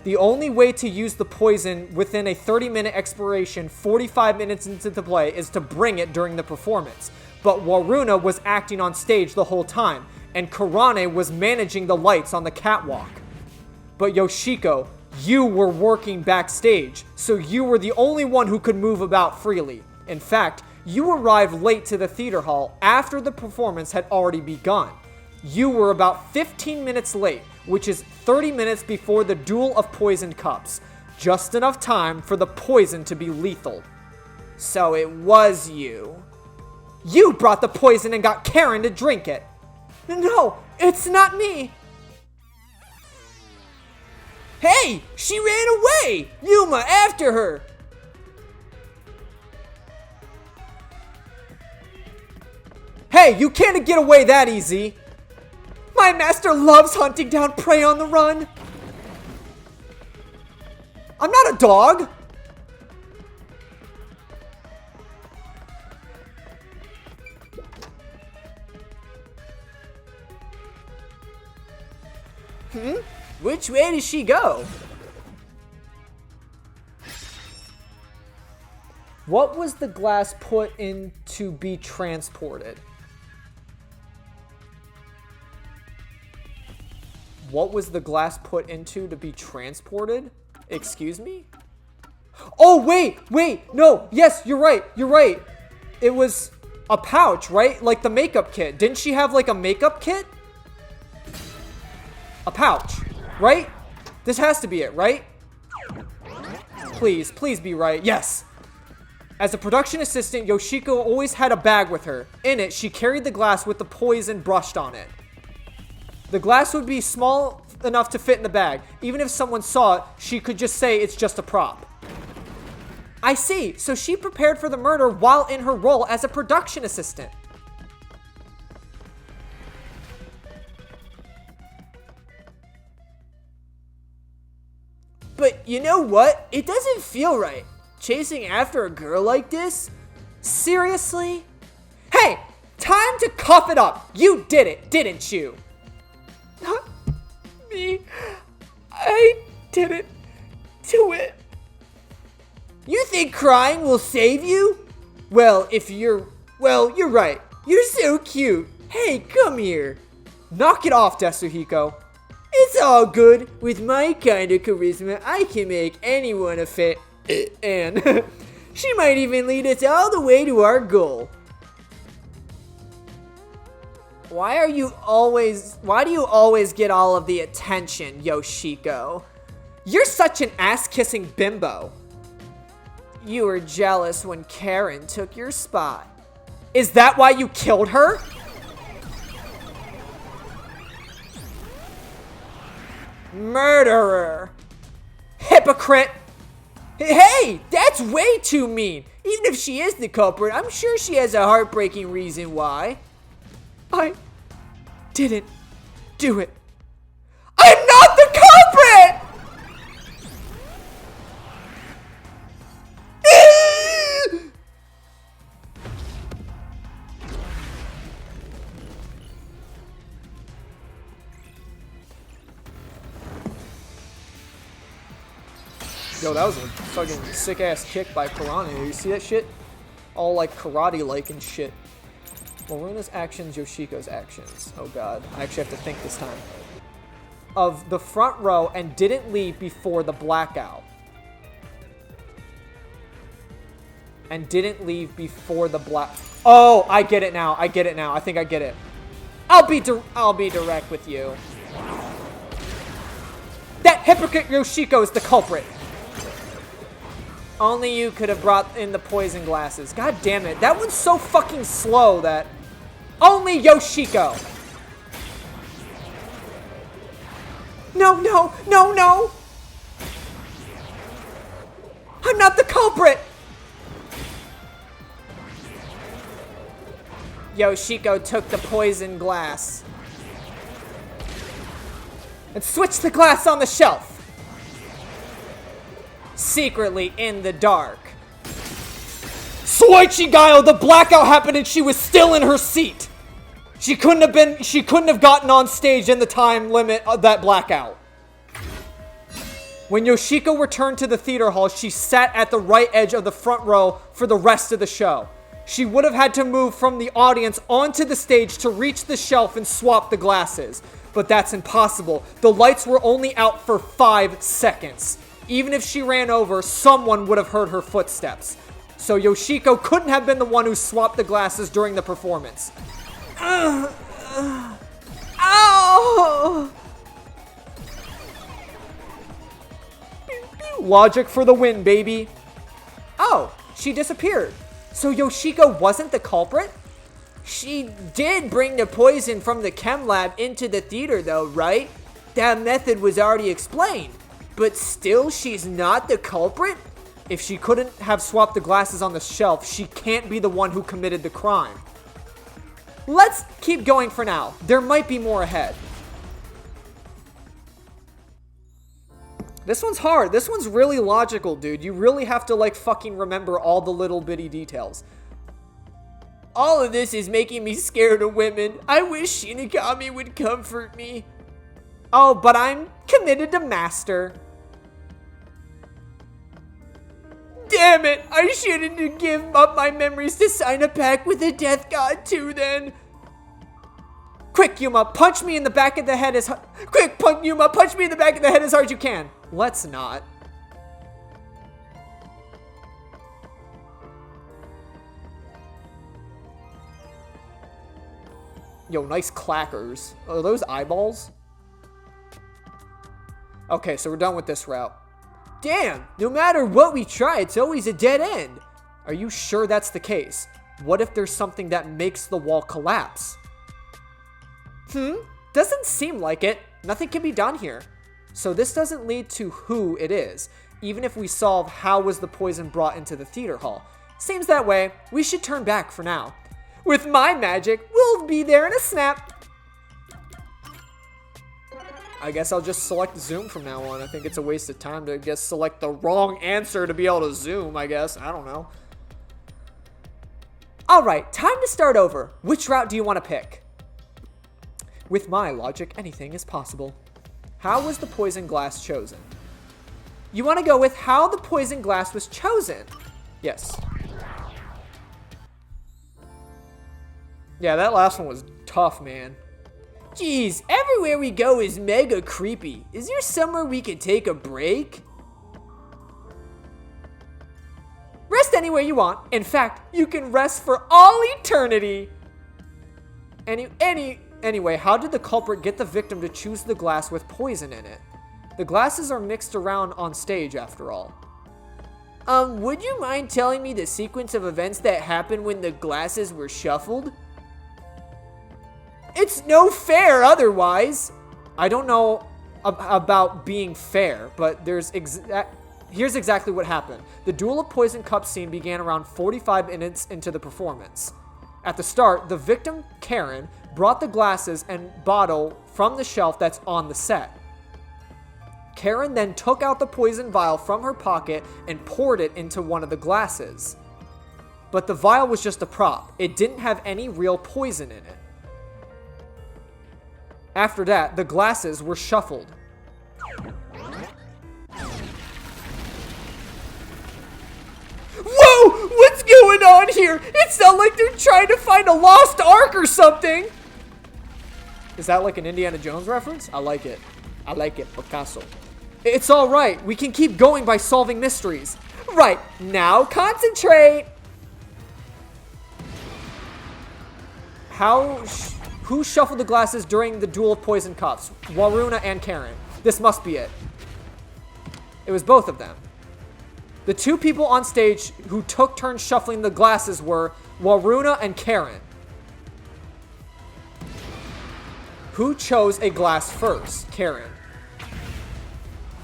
The only way to use the poison within a 30-minute expiration 45 minutes into the play is to bring it during the performance. But Waruna was acting on stage the whole time, and Karane was managing the lights on the catwalk. But Yoshiko, you were working backstage, so you were the only one who could move about freely. In fact, you arrived late to the theater hall after the performance had already begun. You were about 15 minutes late, which is 30 minutes before the Duel of Poisoned Cups. Just enough time for the poison to be lethal. So it was you. You brought the poison and got Karen to drink it. No, it's not me. Hey, she ran away! Yuma, after her! Hey, you can't get away that easy! My master loves hunting down prey on the run! I'm not a dog! Which way does she go? What was the glass put in to be transported? What was the glass put into to be transported? Excuse me? Oh, wait, no, yes, you're right. It was a pouch, right? Like the makeup kit. Didn't she have a makeup kit? A pouch, right? This has to be it, right? Please, please be right. Yes. As a production assistant, Yoshiko always had a bag with her. In it, she carried the glass with the poison brushed on it. The glass would be small enough to fit in the bag. Even if someone saw it, she could just say it's just a prop. I see. So she prepared for the murder while in her role as a production assistant. But you know what? It doesn't feel right. Chasing after a girl like this? Seriously? Hey! Time to cough it up! You did it, didn't you? Not me. I didn't do it. You think crying will save you? Well, you're right. You're so cute. Hey, come here. Knock it off, Tetsuhiko. It's all good. With my kind of charisma, I can make anyone a fan. And she might even lead us all the way to our goal. Why do you always get all of the attention, Yoshiko? You're such an ass-kissing bimbo. You were jealous when Karen took your spot. Is that why you killed her? Murderer. Hypocrite. Hey, that's way too mean. Even if she is the culprit, I'm sure she has a heartbreaking reason why. I didn't do it. I'm not the culprit! Yo, that was a fucking sick-ass kick by Piranha. You see that shit? All, like, karate-like and shit. Moruna's actions, Yoshiko's actions. Oh, God. I actually have to think this time. Of the front row and didn't leave before the blackout. And didn't leave before the black... Oh, I get it now. I get it now. I think I get it. I'll be direct with you. That hypocrite Yoshiko is the culprit. Only you could have brought in the poison glasses. God damn it. That one's so fucking slow that... Only Yoshiko. No, no, no, no. I'm not the culprit. Yoshiko took the poison glass. And switched the glass on the shelf. Secretly in the dark. Soichigaiyo, the blackout happened and she was still in her seat. She couldn't have gotten on stage in the time limit of that blackout. When Yoshiko returned to the theater hall, she sat at the right edge of the front row for the rest of the show. She would have had to move from the audience onto the stage to reach the shelf and swap the glasses. But that's impossible. The lights were only out for 5 seconds. Even if she ran over, someone would have heard her footsteps. So Yoshiko couldn't have been the one who swapped the glasses during the performance. Ow! Logic for the win, baby. Oh, she disappeared. So Yoshiko wasn't the culprit? She did bring the poison from the chem lab into the theater though, right? That method was already explained. But still, she's not the culprit? If she couldn't have swapped the glasses on the shelf, she can't be the one who committed the crime. Let's keep going for now. There might be more ahead. This one's hard. This one's really logical, dude. You really have to, like, fucking remember all the little bitty details. All of this is making me scared of women. I wish Shinigami would comfort me. Oh, but I'm committed to Master. Damn it! I shouldn't have given up my memories to sign a pact with the Death God too then. Quick, Yuma, punch me in the back of the head as hard. Quick, Yuma, punch me in the back of the head as hard as you can. Let's not. Yo, nice clackers. Are those eyeballs? Okay, so we're done with this route. Damn, no matter what we try, it's always a dead end. Are you sure that's the case? What if there's something that makes the wall collapse? Doesn't seem like it. Nothing can be done here. So this doesn't lead to who it is, even if we solve how was the poison brought into the theater hall. Seems that way. We should turn back for now. With my magic, we'll be there in a snap. I guess I'll just select zoom from now on. I think it's a waste of time to just select the wrong answer to be able to zoom, I guess. I don't know. Alright, time to start over. Which route do you want to pick? With my logic, anything is possible. How was the poison glass chosen? You want to go with how the poison glass was chosen? Yes. Yeah, that last one was tough, man. Jeez, everywhere we go is mega creepy. Is there somewhere we could take a break? Rest anywhere you want. In fact, you can rest for all eternity. Anyway, how did the culprit get the victim to choose the glass with poison in it? The glasses are mixed around on stage, after all. Would you mind telling me the sequence of events that happened when the glasses were shuffled? It's no fair otherwise. I don't know about being fair, but here's exactly what happened. The Duel of Poison Cup scene began around 45 minutes into the performance. At the start, the victim, Karen, brought the glasses and bottle from the shelf that's on the set. Karen then took out the poison vial from her pocket and poured it into one of the glasses. But the vial was just a prop. It didn't have any real poison in it. After that, the glasses were shuffled. Whoa! What's going on here? It sounds like they're trying to find a lost ark or something! Is that like an Indiana Jones reference? I like it. I like it, Picasso. It's alright. We can keep going by solving mysteries. Right, now concentrate! Who shuffled the glasses during the Duel of Poison Cups? Waruna and Karen. This must be it. It was both of them. The two people on stage who took turns shuffling the glasses were Waruna and Karen. Who chose a glass first? Karen.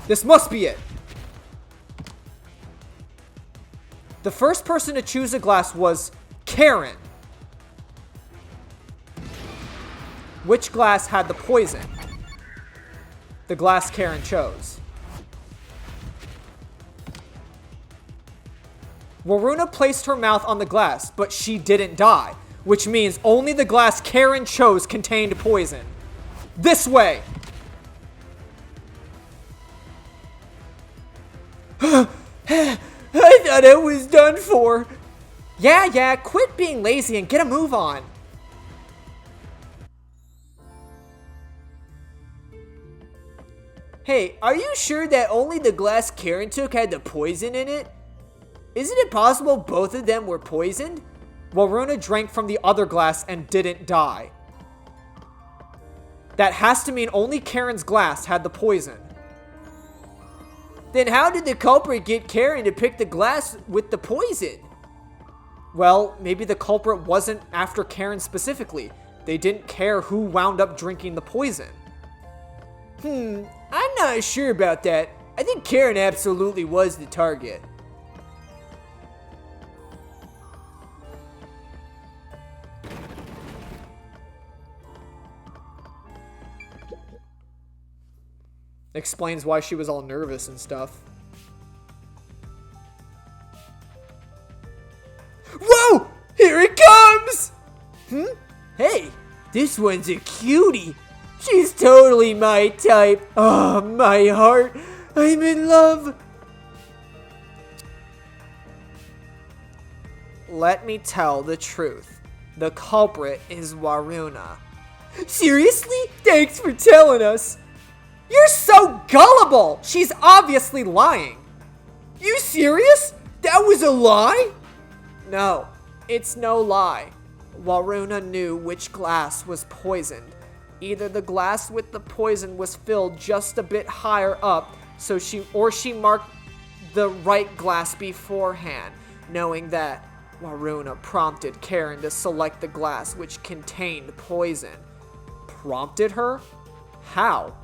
This must be it. The first person to choose a glass was Karen. Which glass had the poison? The glass Karen chose. Waruna placed her mouth on the glass, but she didn't die, which means only the glass Karen chose contained poison. This way! I thought I was done for. Yeah, quit being lazy and get a move on. Hey, are you sure that only the glass Karen took had the poison in it? Isn't it possible both of them were poisoned? Waruna drank from the other glass and didn't die. That has to mean only Karen's glass had the poison. Then how did the culprit get Karen to pick the glass with the poison? Well, maybe the culprit wasn't after Karen specifically. They didn't care who wound up drinking the poison. I'm not sure about that. I think Karen absolutely was the target. Explains why she was all nervous and stuff. Whoa! Here it comes! Hey, this one's a cutie. She's totally my type. Oh, my heart. I'm in love. Let me tell the truth. The culprit is Waruna. Seriously? Thanks for telling us. You're so gullible! She's obviously lying. You serious? That was a lie? No, it's no lie. Waruna knew which glass was poisoned. Either the glass with the poison was filled just a bit higher up, so she marked the right glass beforehand, knowing that Waruna prompted Karen to select the glass which contained poison. Prompted her? How?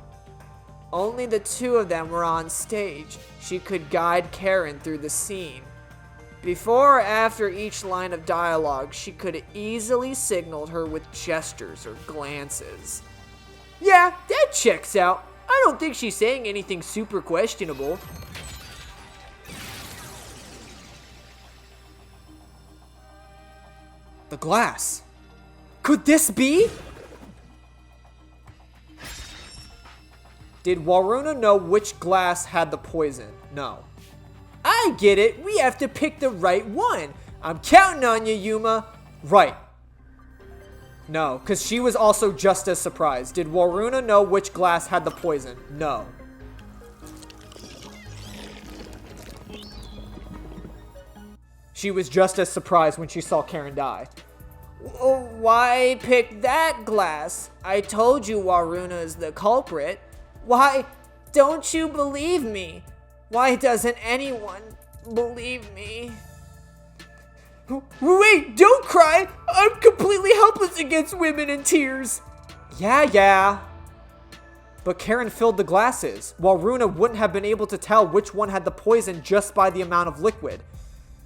Only the two of them were on stage. She could guide Karen through the scene. Before or after each line of dialogue, she could easily signal her with gestures or glances. Yeah, that checks out. I don't think she's saying anything super questionable. The glass. Could this be? Did Waruna know which glass had the poison? No. I get it. We have to pick the right one. I'm counting on you, Yuma. Right. No, because she was also just as surprised. Did Waruna know which glass had the poison? No. She was just as surprised when she saw Karen die. Why pick that glass? I told you Waruna is the culprit. Why don't you believe me? Why doesn't anyone believe me? Wait, don't cry! I'm completely helpless against women in tears! Yeah. But Karen filled the glasses. Waruna wouldn't have been able to tell which one had the poison just by the amount of liquid.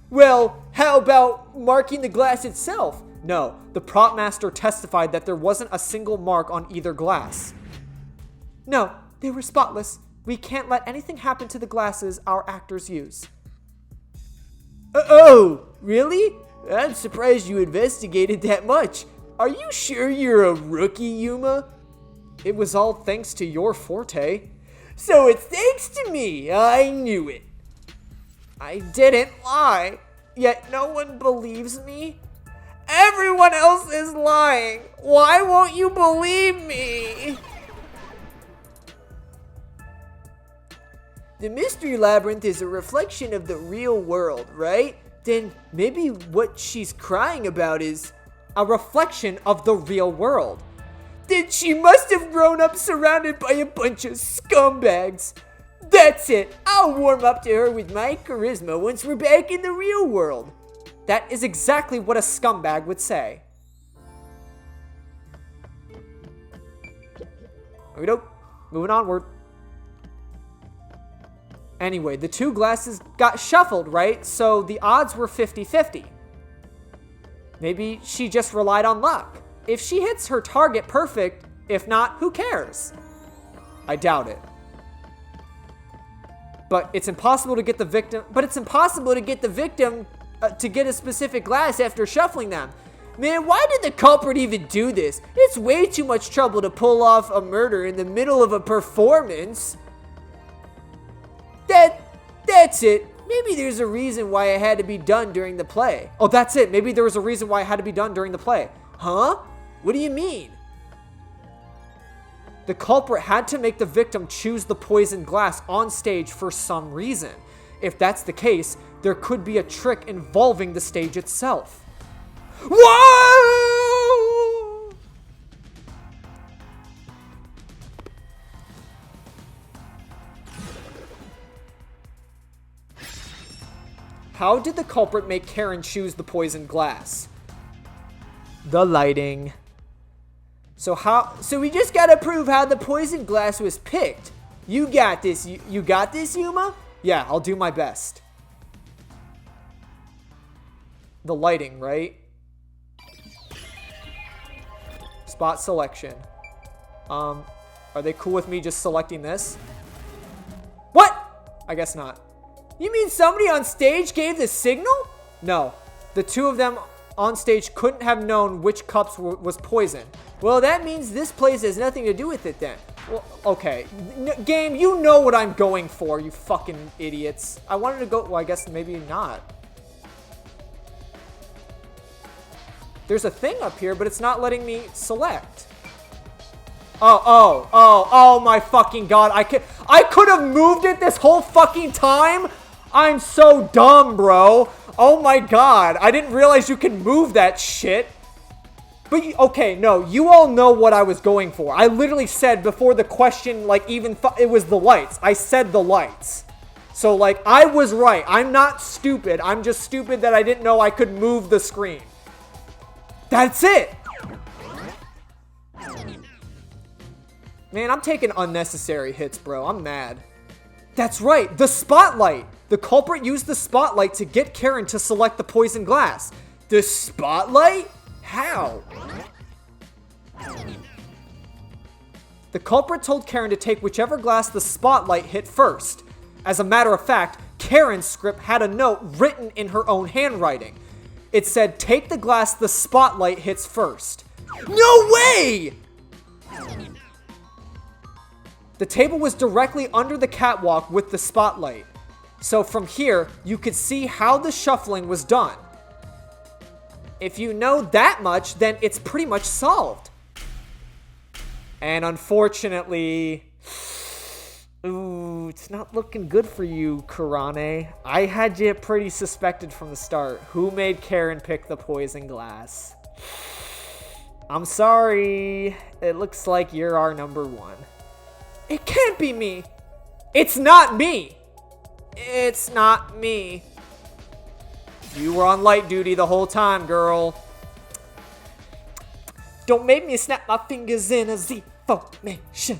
Well, how about marking the glass itself? No, the prop master testified that there wasn't a single mark on either glass. No, they were spotless. We can't let anything happen to the glasses our actors use. Oh, really? I'm surprised you investigated that much. Are you sure you're a rookie, Yuma? It was all thanks to your forte. So it's thanks to me. I knew it. I didn't lie. Yet no one believes me. Everyone else is lying. Why won't you believe me? The Mystery Labyrinth is a reflection of the real world, right? Then maybe what she's crying about is a reflection of the real world. Then she must have grown up surrounded by a bunch of scumbags. That's it. I'll warm up to her with my charisma once we're back in the real world. That is exactly what a scumbag would say. There we go. Moving onward. Anyway, the two glasses got shuffled, right? So the odds were 50-50. Maybe she just relied on luck. If she hits her target perfect, if not, who cares? I doubt it. But it's impossible to get the victim to get a specific glass after shuffling them. Man, why did the culprit even do this? It's way too much trouble to pull off a murder in the middle of a performance. That's it. Maybe there's a reason why it had to be done during the play. Oh, that's it. Maybe there was a reason why it had to be done during the play. Huh? What do you mean? The culprit had to make the victim choose the poisoned glass on stage for some reason. If that's the case, there could be a trick involving the stage itself. Whoa! How did the culprit make Karen choose the poisoned glass? The lighting. So we just gotta prove how the poison glass was picked. You got this. You got this, Yuma? Yeah, I'll do my best. The lighting, right? Spot selection. Are they cool with me just selecting this? What? I guess not. You mean somebody on stage gave the signal? No. The two of them on stage couldn't have known which cups was poison. Well, that means this place has nothing to do with it then. Well, okay. Game, you know what I'm going for, you fucking idiots. I wanted to go... Well, I guess maybe not. There's a thing up here, but it's not letting me select. Oh my fucking god. I could have moved it this whole fucking time? I'm so dumb, bro. Oh my god. I didn't realize you can move that shit. But, okay, no, you all know what I was going for. I literally said before the question, like, even it was the lights. I said the lights. So, like, I was right. I'm not stupid. I'm just stupid that I didn't know I could move the screen. That's it. Man, I'm taking unnecessary hits, bro. I'm mad. That's right, the spotlight. The culprit used the spotlight to get Karen to select the poison glass. The spotlight? How? The culprit told Karen to take whichever glass the spotlight hit first. As a matter of fact, Karen's script had a note written in her own handwriting. It said, take the glass the spotlight hits first. No way! The table was directly under the catwalk with the spotlight. So from here, you could see how the shuffling was done. If you know that much, then it's pretty much solved. And unfortunately, ooh, it's not looking good for you, Karane. I had you pretty suspected from the start. Who made Karen pick the poison glass? I'm sorry. It looks like you're our number one. It can't be me. It's not me. It's not me. You were on light duty the whole time, girl. Don't make me snap my fingers in a Z formation.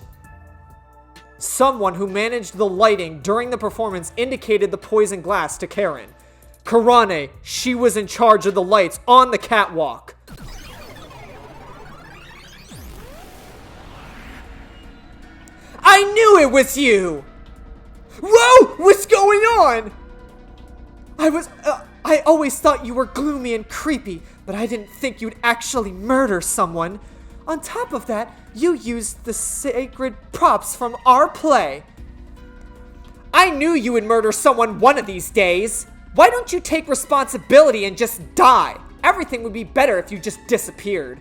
Someone who managed the lighting during the performance indicated the poison glass to Karen. Karane, she was in charge of the lights on the catwalk. I knew it was you! Whoa! What's going on? I always thought you were gloomy and creepy, but I didn't think you'd actually murder someone. On top of that, you used the sacred props from our play. I knew you would murder someone one of these days. Why don't you take responsibility and just die? Everything would be better if you just disappeared.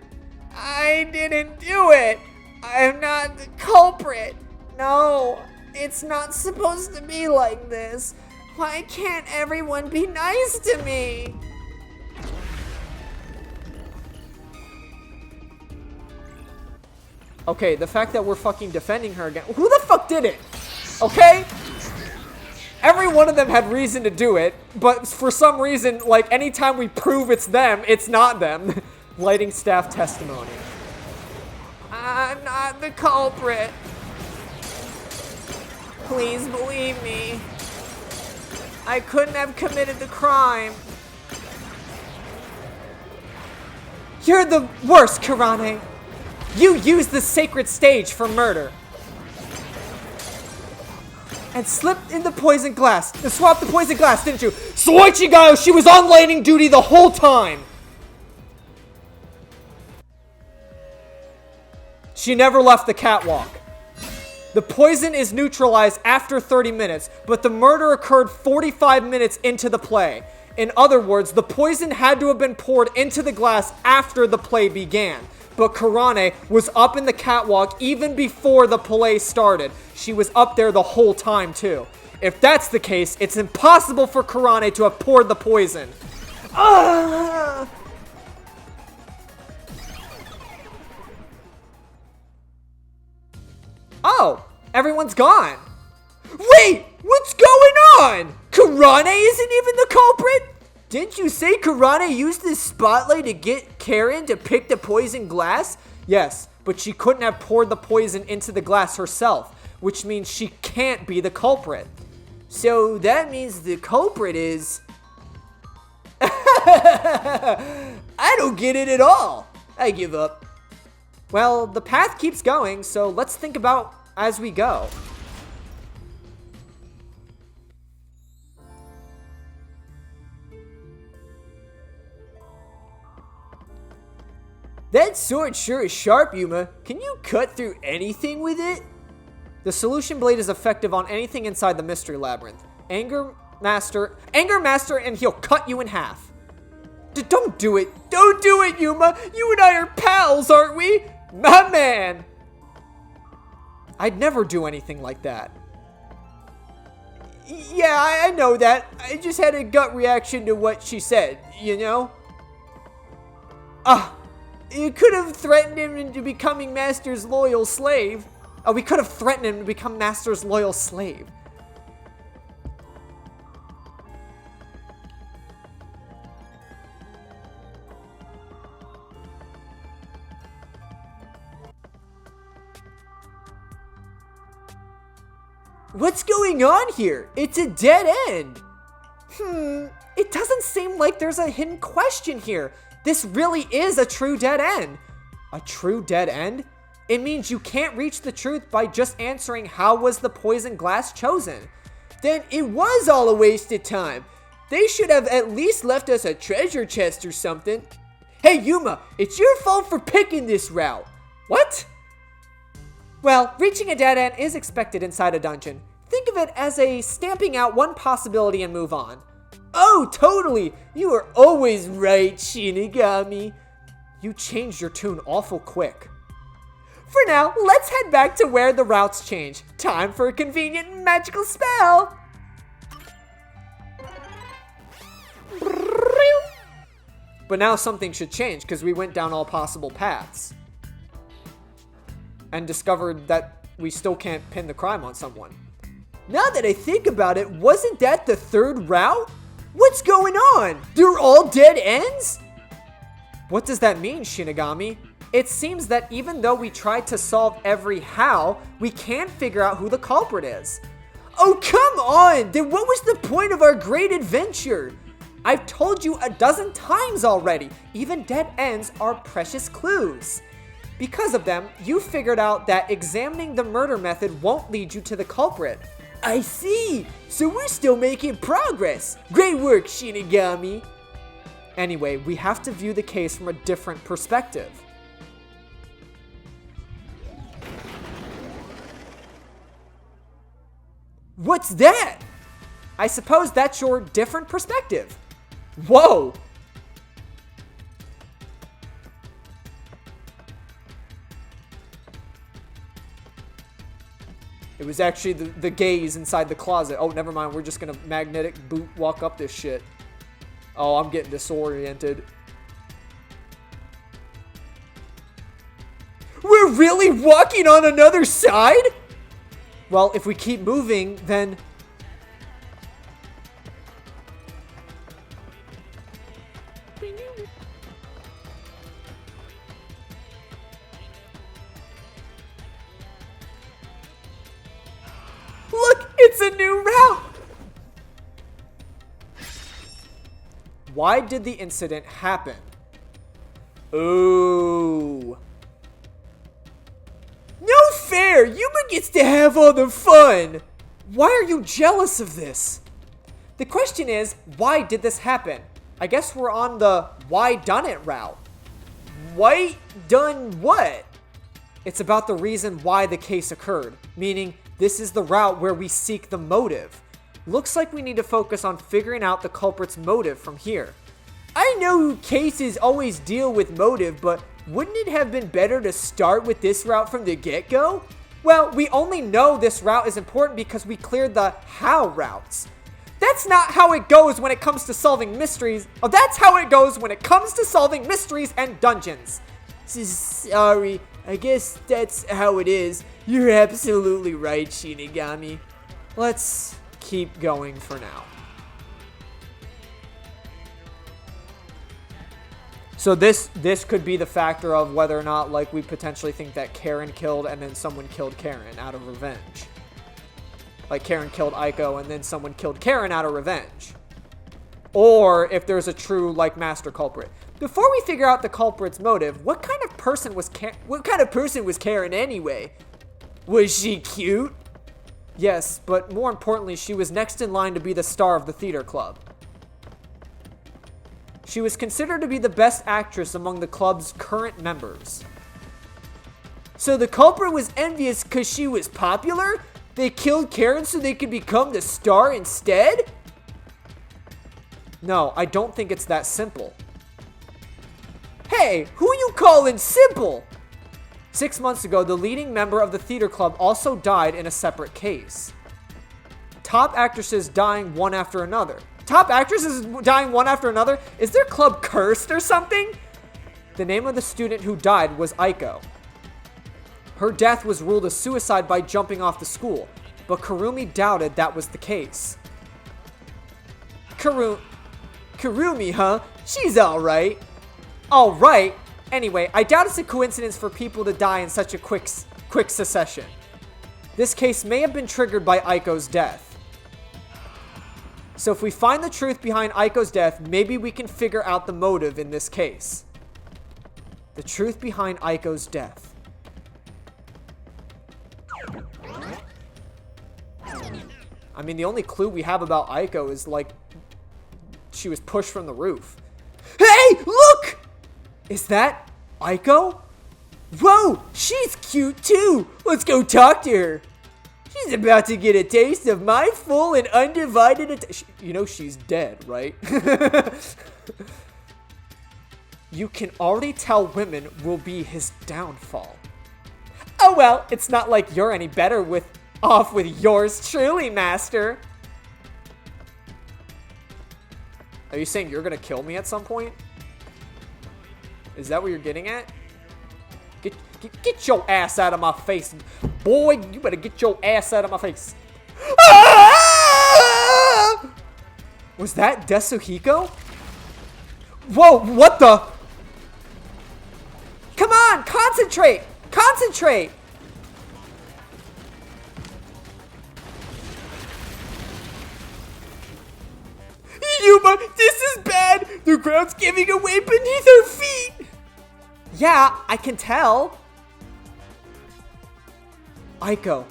I didn't do it. I'm not the culprit. No, it's not supposed to be like this. Why can't everyone be nice to me? Okay, the fact that we're fucking defending her again. Who the fuck did it? Okay? Every one of them had reason to do it, but for some reason, like, anytime we prove it's them, it's not them. Lighting staff testimony. I'm not the culprit. Please believe me. I couldn't have committed the crime. You're the worst, Karane. You used the sacred stage for murder. And slipped in the poison glass. And swapped the poison glass, didn't you? Soichigayo, she was on lighting duty the whole time. She never left the catwalk. The poison is neutralized after 30 minutes, but the murder occurred 45 minutes into the play. In other words, the poison had to have been poured into the glass after the play began. But Karane was up in the catwalk even before the play started. She was up there the whole time too. If that's the case, it's impossible for Karane to have poured the poison. Oh, everyone's gone. Wait, what's going on? Karane isn't even the culprit? Didn't you say Karane used this spotlight to get Karen to pick the poison glass? Yes, but she couldn't have poured the poison into the glass herself, which means she can't be the culprit. So that means the culprit is... I don't get it at all. I give up. Well, the path keeps going, so let's think about as we go. That sword sure is sharp, Yuma. Can you cut through anything with it? The solution blade is effective on anything inside the mystery labyrinth. Anger Master, and he'll cut you in half. Don't do it. Don't do it, Yuma. You and I are pals, aren't we? My man. I'd never do anything like that. Yeah, I know that. I just had a gut reaction to what she said, you know? You could have threatened him into becoming Master's loyal slave. Oh, we could have threatened him to become Master's loyal slave. What's going on here? It's a dead end. It doesn't seem like there's a hidden question here. This really is a true dead end. A true dead end? It means you can't reach the truth by just answering how was the poison glass chosen. Then it was all a waste of time. They should have at least left us a treasure chest or something. Hey Yuma, it's your fault for picking this route. What? Well, reaching a dead end is expected inside a dungeon. Think of it as a stamping out one possibility and move on. Oh, totally! You are always right, Shinigami. You changed your tune awful quick. For now, let's head back to where the routes change. Time for a convenient magical spell! But now something should change because we went down all possible paths. And discovered that we still can't pin the crime on someone. Now that I think about it, wasn't that the third route? What's going on? They're all dead ends? What does that mean, Shinigami? It seems that even though we tried to solve every how, we can't figure out who the culprit is. Oh, come on! Then what was the point of our great adventure? I've told you a dozen times already, even dead ends are precious clues. Because of them, you figured out that examining the murder method won't lead you to the culprit. I see! So we're still making progress! Great work, Shinigami! Anyway, we have to view the case from a different perspective. What's that? I suppose that's your different perspective. Whoa! It was actually the gaze inside the closet. Oh, never mind. We're just gonna magnetic boot walk up this shit. Oh, I'm getting disoriented. We're really walking on another side? Well, if we keep moving, then... Look, it's a new route! Why did the incident happen? Ooh. No fair! Yuma gets to have all the fun! Why are you jealous of this? The question is, why did this happen? I guess we're on the why done it route. Why done what? It's about the reason why the case occurred, meaning this is the route where we seek the motive. Looks like we need to focus on figuring out the culprit's motive from here. I know cases always deal with motive, but wouldn't it have been better to start with this route from the get-go? Well, we only know this route is important because we cleared the how routes. That's not how it goes when it comes to solving mysteries. Oh, that's how it goes when it comes to solving mysteries and dungeons. Sorry, I guess that's how it is. You're absolutely right, Shinigami. Let's keep going for now. So this could be the factor of whether or not, like, we potentially think that Karen killed and then someone killed Karen out of revenge. Like, Karen killed Aiko and then someone killed Karen out of revenge. Or if there's a true, like, master culprit. Before we figure out the culprit's motive, what kind of person was Karen anyway? Was she cute? Yes, but more importantly, she was next in line to be the star of the theater club. She was considered to be the best actress among the club's current members. So the culprit was envious because she was popular? They killed Karen so they could become the star instead? No, I don't think it's that simple. Hey, who you calling simple? 6 months ago, the leading member of the theater club also died in a separate case. Top actresses dying one after another. Top actresses dying one after another? Is their club cursed or something? The name of the student who died was Aiko. Her death was ruled a suicide by jumping off the school, but Kurumi doubted that was the case. Kurumi, huh? She's alright. Alright? Anyway, I doubt it's a coincidence for people to die in such a quick succession. This case may have been triggered by Aiko's death. So if we find the truth behind Aiko's death, maybe we can figure out the motive in this case. The truth behind Aiko's death. I mean, the only clue we have about Aiko is, like, she was pushed from the roof. Hey, look! Is that Aiko? Whoa, she's cute too. Let's go talk to her. She's about to get a taste of my full and undivided attention. You know she's dead, right? You can already tell women will be his downfall. Oh well, it's not like you're any better off with yours truly, master. Are you saying you're gonna kill me at some point? Is that what you're getting at? Get your ass out of my face. Boy, you better get your ass out of my face. Ah! Was that Desuhiko? Whoa, what the? Come on, concentrate! Concentrate! Yuma, this is bad! The ground's giving away beneath our feet! Yeah, I can tell. Aiko.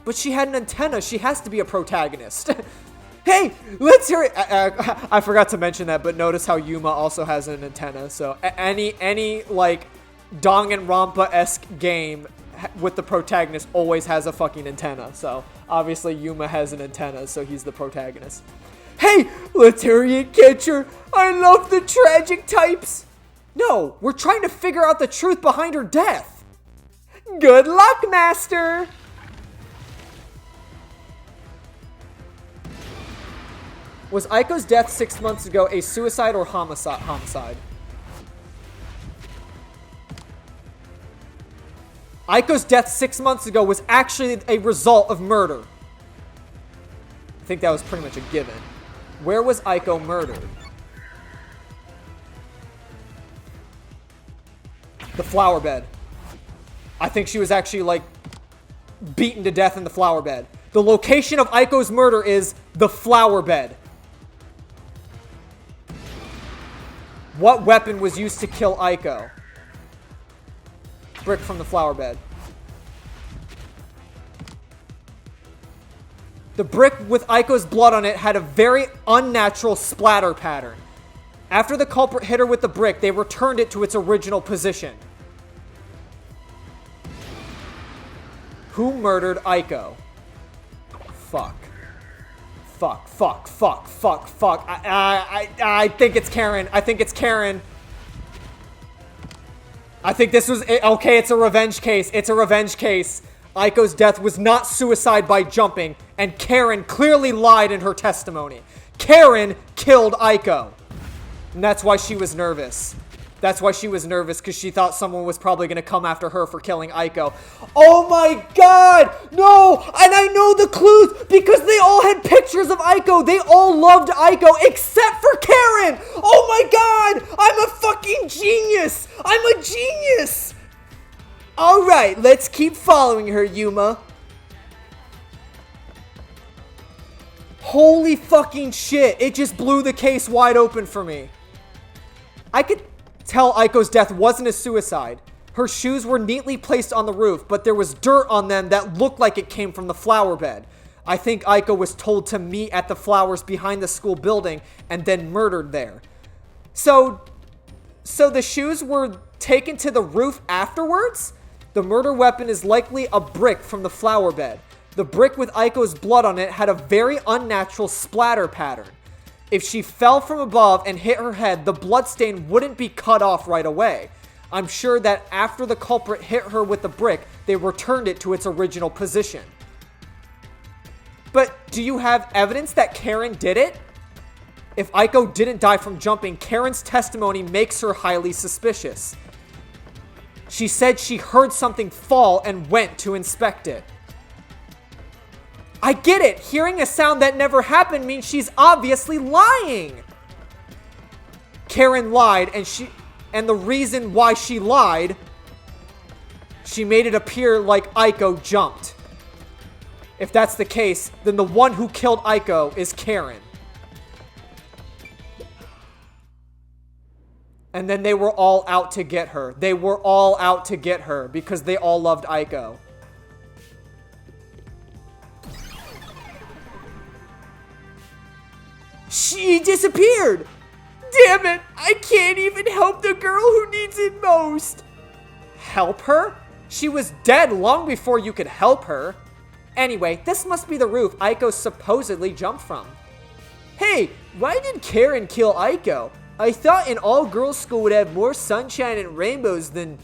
But she had an antenna. She has to be a protagonist. Hey, let's hear it. I forgot to mention that, but notice how Yuma also has an antenna. So any like Danganronpa-esque game with the protagonist always has a fucking antenna. So obviously Yuma has an antenna, so he's the protagonist. Hey, Aetheria catcher, I love the tragic types. No, we're trying to figure out the truth behind her death. Good luck, master. Was Aiko's death 6 months ago a suicide or homicide? Aiko's death 6 months ago was actually a result of murder. I think that was pretty much a given. Where was Aiko murdered? The flower bed. I think she was actually, like, beaten to death in the flower bed. The location of Aiko's murder is the flower bed. What weapon was used to kill Aiko? Brick from the flower bed. The brick with Aiko's blood on it had a very unnatural splatter pattern. After the culprit hit her with the brick, they returned it to its original position. Who murdered Aiko? Fuck. Fuck. I think it's Karen. I think this was... Okay, it's a revenge case. Aiko's death was not suicide by jumping, and Karen clearly lied in her testimony. Karen killed Aiko. And that's why she was nervous. Because she thought someone was probably going to come after her for killing Aiko. Oh my god! No! And I know the clues because they all had pictures of Aiko. They all loved Aiko except for Karen! Oh my god! I'm a fucking genius! Alright, let's keep following her, Yuma. Holy fucking shit. It just blew the case wide open for me. I could tell Aiko's death wasn't a suicide. Her shoes were neatly placed on the roof, but there was dirt on them that looked like it came from the flower bed. I think Aiko was told to meet at the flowers behind the school building and then murdered there. So the shoes were taken to the roof afterwards? The murder weapon is likely a brick from the flower bed. The brick with Aiko's blood on it had a very unnatural splatter pattern. If she fell from above and hit her head, the bloodstain wouldn't be cut off right away. I'm sure that after the culprit hit her with the brick, they returned it to its original position. But do you have evidence that Karen did it? If Aiko didn't die from jumping, Karen's testimony makes her highly suspicious. She said she heard something fall and went to inspect it. I get it! Hearing a sound that never happened means she's obviously lying! Karen lied, and the reason why she lied, she made it appear like Aiko jumped. If that's the case, then the one who killed Aiko is Karen. And then they were all out to get her. They were all out to get her because they all loved Aiko. She disappeared! Damn it! I can't even help the girl who needs it most! Help her? She was dead long before you could help her. Anyway, this must be the roof Aiko supposedly jumped from. Hey, why did Karen kill Aiko? I thought an all-girls school would have more sunshine and rainbows than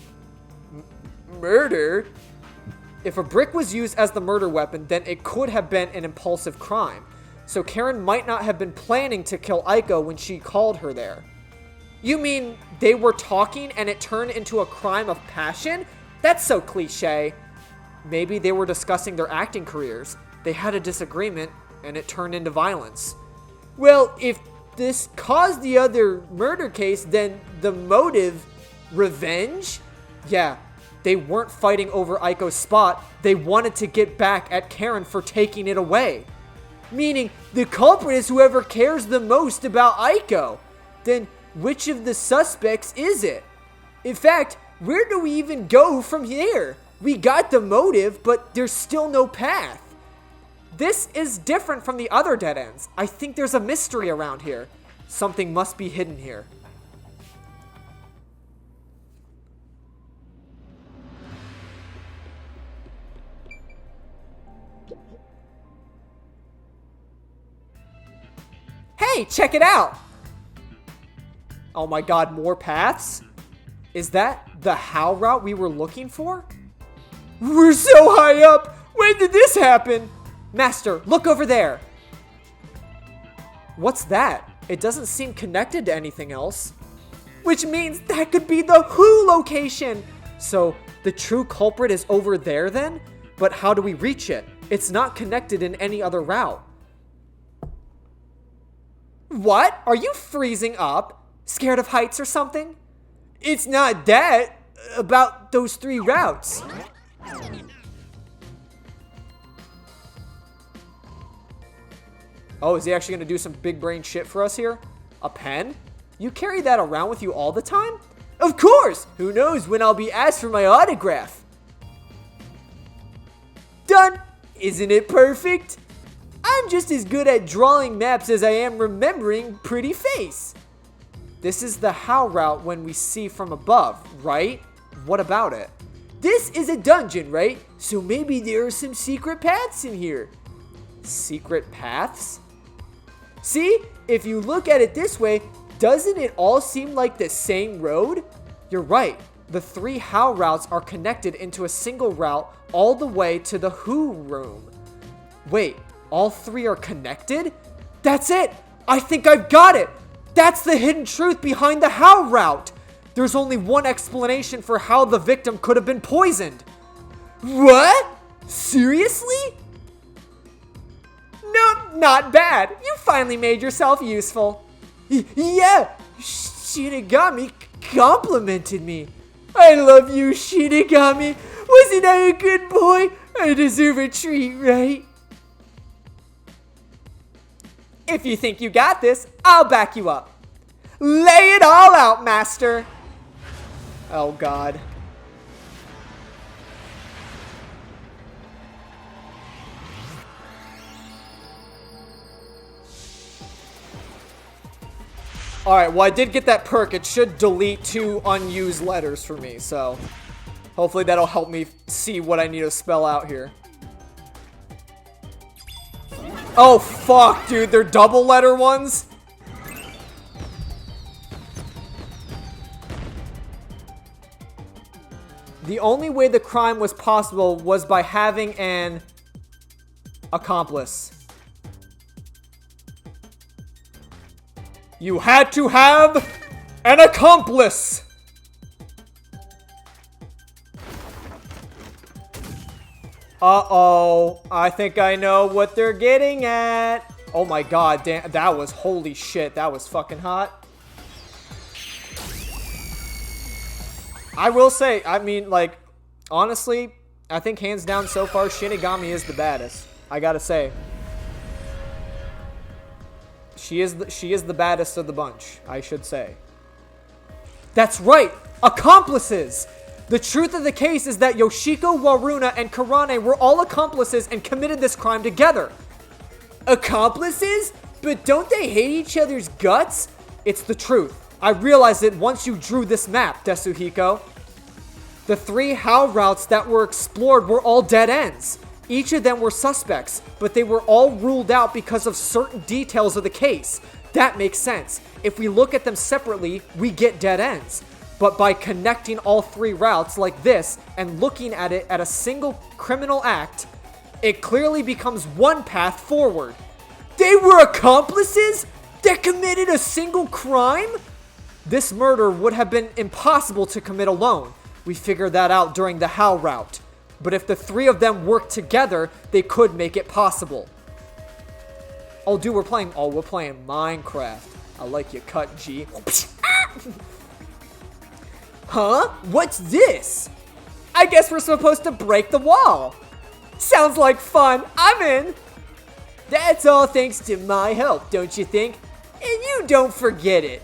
murder. If a brick was used as the murder weapon, then it could have been an impulsive crime. So Karen might not have been planning to kill Aiko when she called her there. You mean they were talking and it turned into a crime of passion? That's so cliche. Maybe they were discussing their acting careers. They had a disagreement and it turned into violence. Well, if this caused the other murder case, then the motive, revenge? Yeah, they weren't fighting over Aiko's spot. They wanted to get back at Karen for taking it away. Meaning, the culprit is whoever cares the most about Aiko. Then, which of the suspects is it? In fact, where do we even go from here? We got the motive, but there's still no path. This is different from the other dead ends. I think there's a mystery around here. Something must be hidden here. Hey, check it out! Oh my god, more paths? Is that the how route we were looking for? We're so high up! When did this happen? Master, look over there! What's that? It doesn't seem connected to anything else. Which means that could be the Who location! So, the true culprit is over there then? But how do we reach it? It's not connected in any other route. What? Are you freezing up? Scared of heights or something? It's not that. About those 3 routes. Oh, is he actually going to do some big brain shit for us here? A pen? You carry that around with you all the time? Of course! Who knows when I'll be asked for my autograph? Done! Isn't it perfect? I'm just as good at drawing maps as I am remembering pretty face. This is the how route when we see from above, right? What about it? This is a dungeon, right? So maybe there are some secret paths in here. Secret paths? See, if you look at it this way, doesn't it all seem like the same road? You're right. The 3 how routes are connected into a single route all the way to the Who room. Wait, all 3 are connected? That's it! I think I've got it! That's the hidden truth behind the how route! There's only one explanation for how the victim could have been poisoned. What? Seriously? No, not bad. You finally made yourself useful. Yeah, Shinigami complimented me. I love you, Shinigami. Wasn't I a good boy? I deserve a treat, right? If you think you got this, I'll back you up. Lay it all out, Master. Oh, God. Alright, well, I did get that perk. It should delete 2 unused letters for me, so hopefully that'll help me see what I need to spell out here. Oh, fuck, dude. They're double letter ones? The only way the crime was possible was by having an accomplice. You had to have an accomplice! Uh-oh. I think I know what they're getting at. Oh my god, damn, that was, holy shit, that was fucking hot. I will say, I mean, like, honestly, I think hands down so far, Shinigami is the baddest. I gotta say. She is the baddest of the bunch, I should say. That's right! Accomplices! The truth of the case is that Yoshiko, Waruna, and Karane were all accomplices and committed this crime together. Accomplices? But don't they hate each other's guts? It's the truth. I realized it once you drew this map, Desuhiko. The 3 HAL routes that were explored were all dead ends. Each of them were suspects, but they were all ruled out because of certain details of the case. That makes sense. If we look at them separately, we get dead ends. But by connecting all 3 routes like this and looking at it at a single criminal act, it clearly becomes one path forward. They were accomplices that committed a single crime? This murder would have been impossible to commit alone. We figured that out during the HAL route. But if the 3 of them worked together, they could make it possible. Oh, dude, we're playing Minecraft. I like your cut, G. Huh? What's this? I guess we're supposed to break the wall. Sounds like fun. I'm in. That's all thanks to my help, don't you think? And you don't forget it.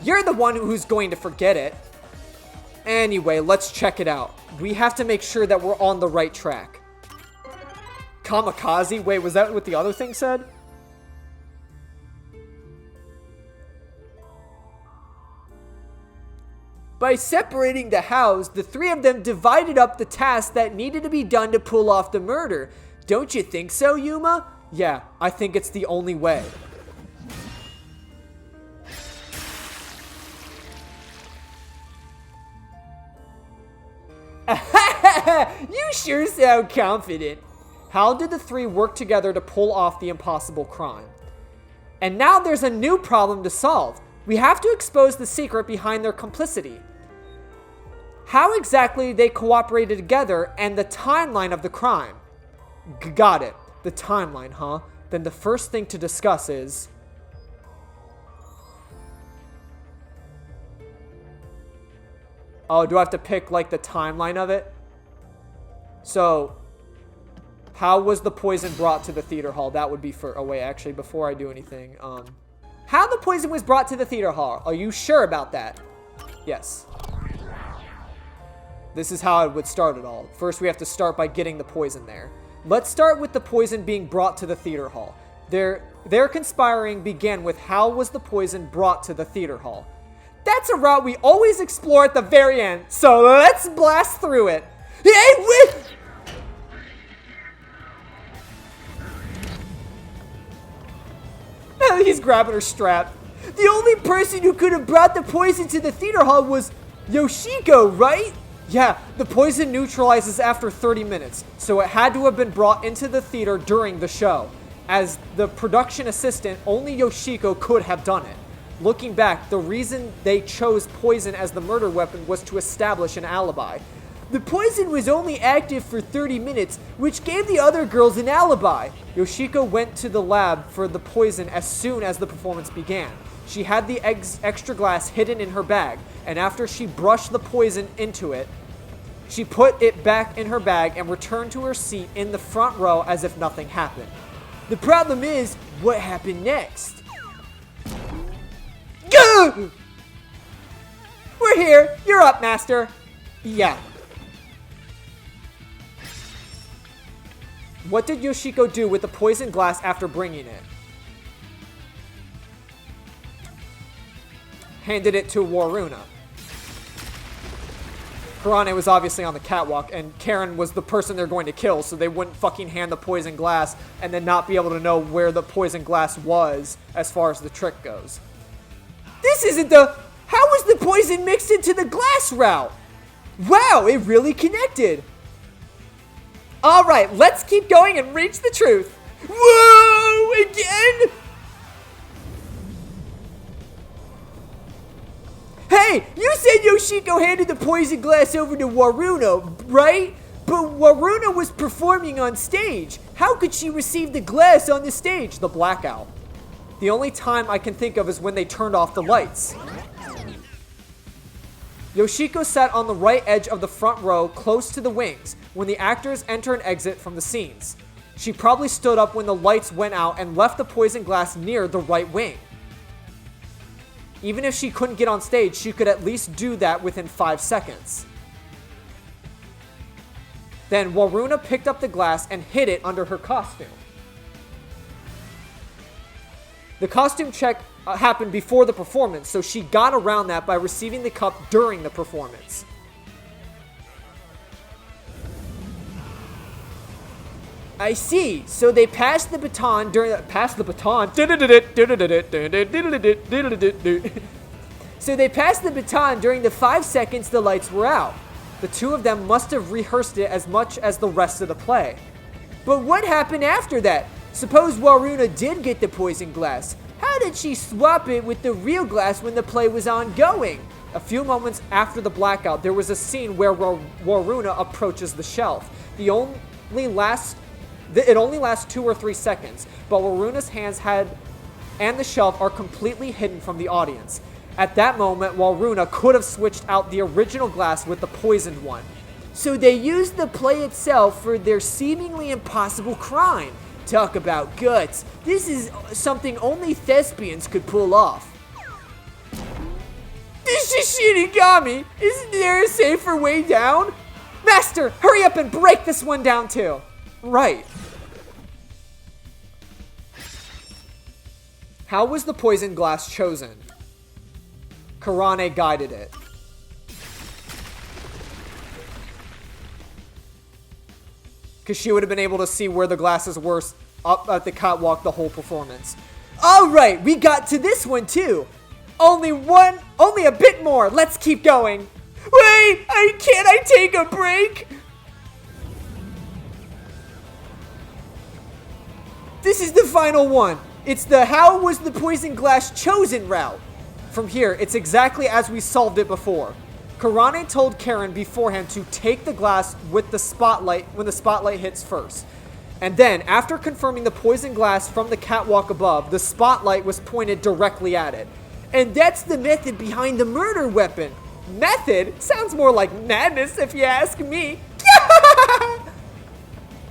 You're the one who's going to forget it. Anyway, let's check it out. We have to make sure that we're on the right track. Kamikaze? Wait, was that what the other thing said? By separating the HALs, the 3 of them divided up the tasks that needed to be done to pull off the murder. Don't you think so, Yuma? Yeah, I think it's the only way. You sure sound confident. How did the 3 work together to pull off the impossible crime? And now there's a new problem to solve. We have to expose the secret behind their complicity. How exactly they cooperated together and the timeline of the crime. Got it. The timeline, huh? Then the first thing to discuss is... Oh, do I have to pick, like, the timeline of it? So, how was the poison brought to the theater hall? That would be for... Oh, wait, actually, before I do anything, how the poison was brought to the theater hall? Are you sure about that? Yes. This is how I would start it all. First, we have to start by getting the poison there. Let's start with the poison being brought to the theater hall. Their conspiring began with how was the poison brought to the theater hall. That's a route we always explore at the very end, so let's blast through it. Hey, wait! He's grabbing her strap. The only person who could have brought the poison to the theater hall was Yoshiko, right? Yeah, the poison neutralizes after 30 minutes, so it had to have been brought into the theater during the show. As the production assistant, only Yoshiko could have done it. Looking back, the reason they chose poison as the murder weapon was to establish an alibi. The poison was only active for 30 minutes, which gave the other girls an alibi. Yoshiko went to the lab for the poison as soon as the performance began. She had the extra glass hidden in her bag, and after she brushed the poison into it, she put it back in her bag and returned to her seat in the front row as if nothing happened. The problem is, what happened next? Gah! We're here. You're up, Master. Yeah. What did Yoshiko do with the poison glass after bringing it? Handed it to Waruna. Karane was obviously on the catwalk, and Karen was the person they're going to kill, so they wouldn't fucking hand the poison glass and then not be able to know where the poison glass was as far as the trick goes. This isn't the... How was the poison mixed into the glass route? Wow, it really connected. Alright, let's keep going and reach the truth. Whoa, again? Hey, you said Yoshiko handed the poison glass over to Waruna, right? But Waruna was performing on stage. How could she receive the glass on the stage? The blackout. The only time I can think of is when they turned off the lights. Yoshiko sat on the right edge of the front row, close to the wings, when the actors enter and exit from the scenes. She probably stood up when the lights went out and left the poison glass near the right wing. Even if she couldn't get on stage, she could at least do that within 5 seconds. Then Waruna picked up the glass and hid it under her costume. The costume check happened before the performance, so she got around that by receiving the cup during the performance. I see. So they passed the baton during the So they passed the baton during the 5 seconds the lights were out. The two of them must have rehearsed it as much as the rest of the play. But what happened after that? Suppose Waruna did get the poison glass. How did she swap it with the real glass when the play was ongoing? A few moments after the blackout, there was a scene where Waruna approaches the shelf. It only lasts 2 or 3 seconds, but Waruna's hands and the shelf are completely hidden from the audience. At that moment, Waruna could have switched out the original glass with the poisoned one. So they used the play itself for their seemingly impossible crime. Talk about guts. This is something only thespians could pull off. This is Shinigami! Isn't there a safer way down? Master, hurry up and break this one down too. Right. How was the poison glass chosen? Karane guided it. Because she would have been able to see where the glasses were up at the catwalk the whole performance. Alright, we got to this one too. Only a bit more. Let's keep going. Wait, can't I take a break? This is the final one. It's the how was the poison glass chosen route. From here, it's exactly as we solved it before. Karane told Karen beforehand to take the glass with the spotlight when the spotlight hits first. And then, after confirming the poison glass from the catwalk above, the spotlight was pointed directly at it. And that's the method behind the murder weapon. Method? Sounds more like madness if you ask me.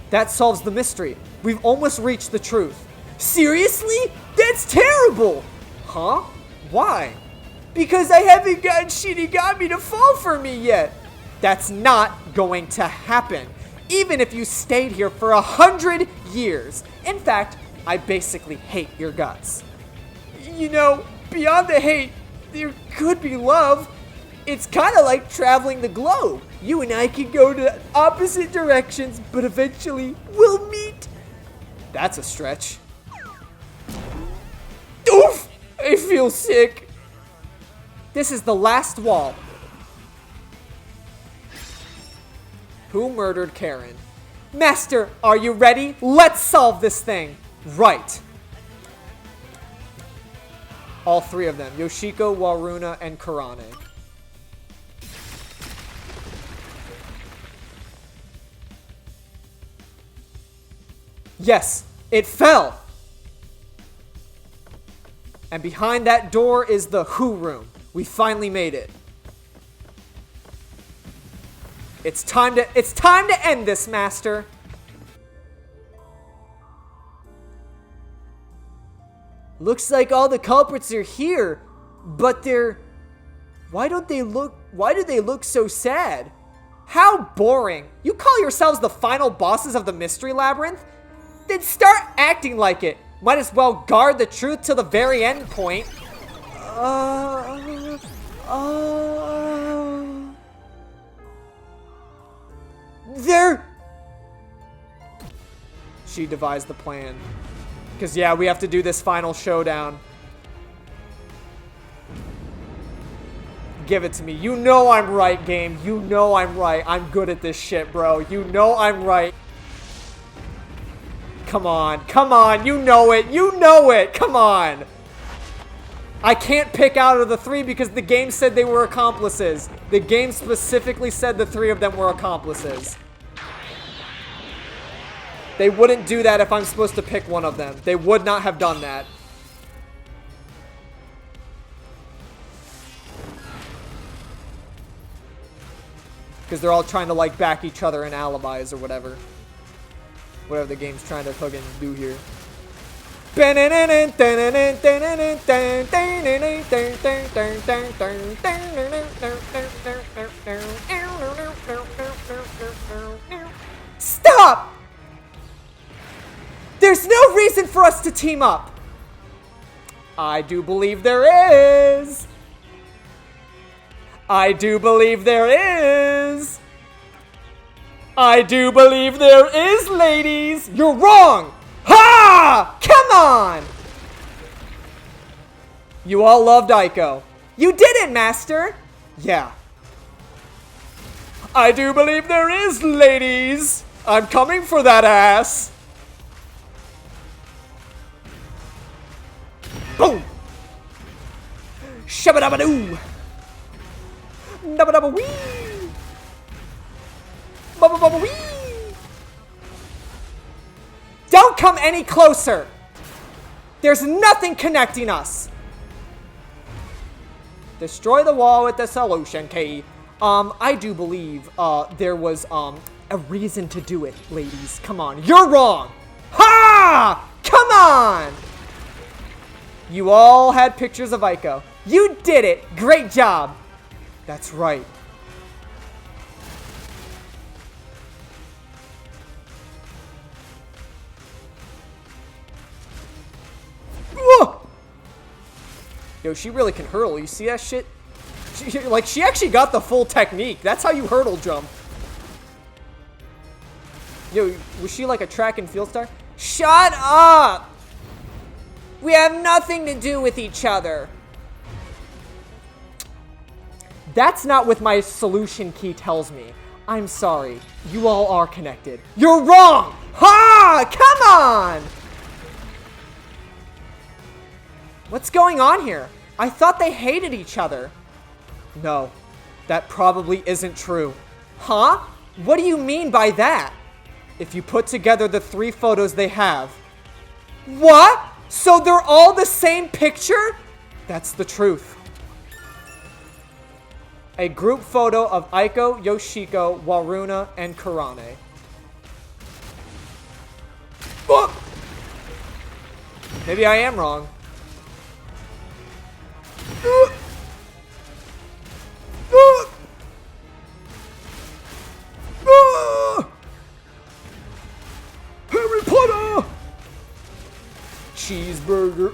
That solves the mystery. We've almost reached the truth. Seriously? That's terrible! Huh? Why? Because I haven't gotten Shinigami to fall for me yet. That's not going to happen. Even if you stayed here for 100 years. In fact, I basically hate your guts. You know, beyond the hate, there could be love. It's kind of like traveling the globe. You and I can go to opposite directions, but eventually we'll meet. That's a stretch. Oof! I feel sick. This is the last wall. Who murdered Karen? Master, are you ready? Let's solve this thing. Right. All three of them. Yoshiko, Waruna, and Karane. Yes, it fell. And behind that door is the Who room. We finally made it. It's time to end this, Master. Looks like all the culprits are here, but why do they look so sad? How boring. You call yourselves the final bosses of the Mystery Labyrinth? Then start acting like it. Might as well guard the truth till the very end point. She devised the plan. Because, yeah, we have to do this final showdown. Give it to me. You know I'm right, game. You know I'm right. I'm good at this shit, bro. You know I'm right. Come on. Come on. You know it. You know it. Come on. I can't pick out of the three because the game said they were accomplices. The game specifically said the three of them were accomplices. They wouldn't do that if I'm supposed to pick one of them. They would not have done that. Because they're all trying to, like, back each other in alibis or whatever. Whatever the game's trying to fucking do here. Stop! There's no reason for us to team up. I do believe there is. I do believe there is. I do believe there is, ladies. You're wrong. Ha! Come on! You all loved Aiko. You did it, Master. Yeah. I do believe there is, ladies. I'm coming for that ass. Boom! Shabba-dabba-doo! Dabba-dabba-wee! Bubba-bubba-wee! Don't come any closer! There's nothing connecting us! Destroy the wall with the solution key. I do believe, there was, a reason to do it, ladies. Come on. You're wrong! Ha! Come on! You all had pictures of Aiko. You did it! Great job! That's right. Whoa! Yo, she really can hurdle. You see that shit? She actually got the full technique. That's how you hurdle jump. Yo, was she like a track and field star? Shut up! We have nothing to do with each other. That's not what my solution key tells me. I'm sorry. You all are connected. You're wrong! Ha! Come on! What's going on here? I thought they hated each other. No, that probably isn't true. Huh? What do you mean by that? If you put together the three photos they have. What? So they're all the same picture? That's the truth. A group photo of Aiko, Yoshiko, Waruna, and Kurane. Oh! Maybe I am wrong. Harry Potter! Cheeseburger.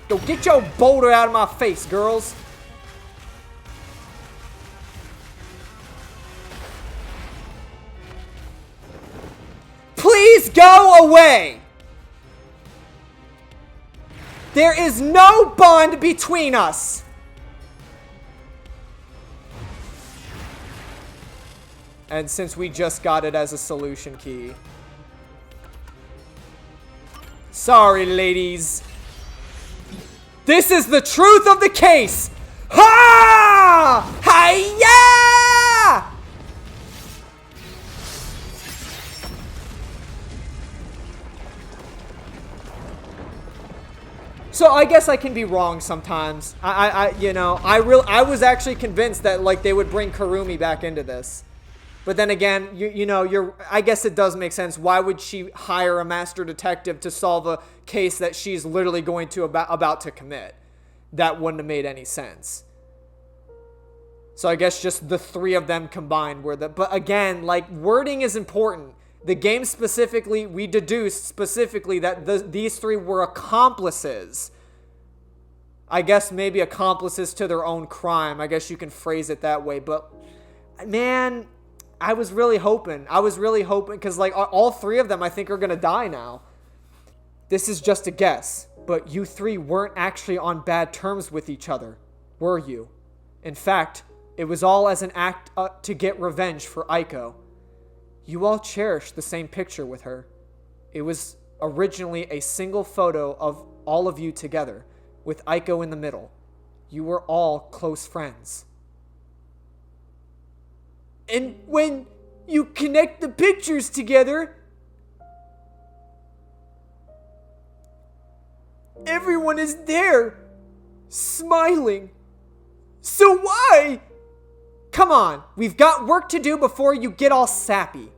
Go get your boulder out of my face, girls. Please go away. There is no bond between us. And since we just got it as a solution key. Sorry, ladies. This is the truth of the case. Ha! Hi-ya! So I guess I can be wrong sometimes. I was actually convinced that like they would bring Kurumi back into this. But then again, I guess it does make sense. Why would she hire a master detective to solve a case that she's literally going to about to commit? That wouldn't have made any sense. So I guess just the three of them combined were but again, like wording is important. The game specifically, we deduced specifically that these three were accomplices. I guess maybe accomplices to their own crime. I guess you can phrase it that way. But, man, I was really hoping. Because, like, all three of them, I think, are going to die now. This is just a guess. But you three weren't actually on bad terms with each other, were you? In fact, it was all as an act to get revenge for Aiko. You all cherished the same picture with her. It was originally a single photo of all of you together, with Aiko in the middle. You were all close friends. And when you connect the pictures together, everyone is there, smiling. So why? Come on, we've got work to do before you get all sappy.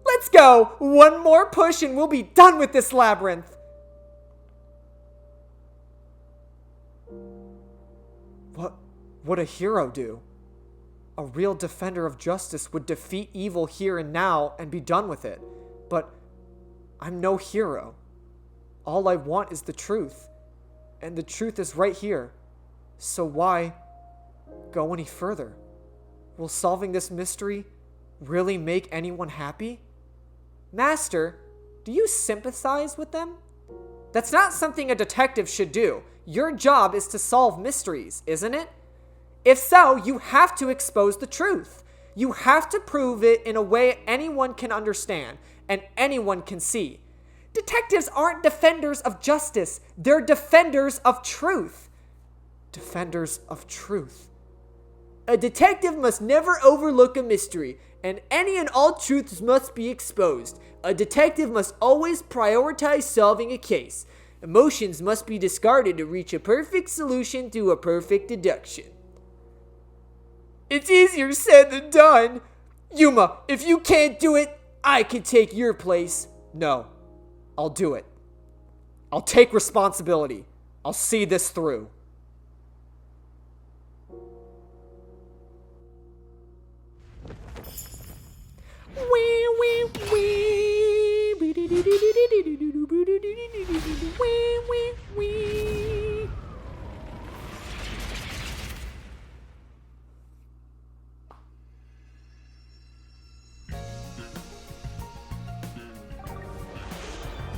Let's go! One more push and we'll be done with this labyrinth. What would a hero do? A real defender of justice would defeat evil here and now and be done with it. But I'm no hero. All I want is the truth. And the truth is right here. So why go any further? Will solving this mystery really make anyone happy? Master, do you sympathize with them? That's not something a detective should do. Your job is to solve mysteries, isn't it? If so, you have to expose the truth. You have to prove it in a way anyone can understand and anyone can see. Detectives aren't defenders of justice. They're defenders of truth. Defenders of truth. A detective must never overlook a mystery, and any and all truths must be exposed. A detective must always prioritize solving a case. Emotions must be discarded to reach a perfect solution through a perfect deduction. It's easier said than done. Yuma, if you can't do it, I can take your place. No, I'll do it. I'll take responsibility. I'll see this through.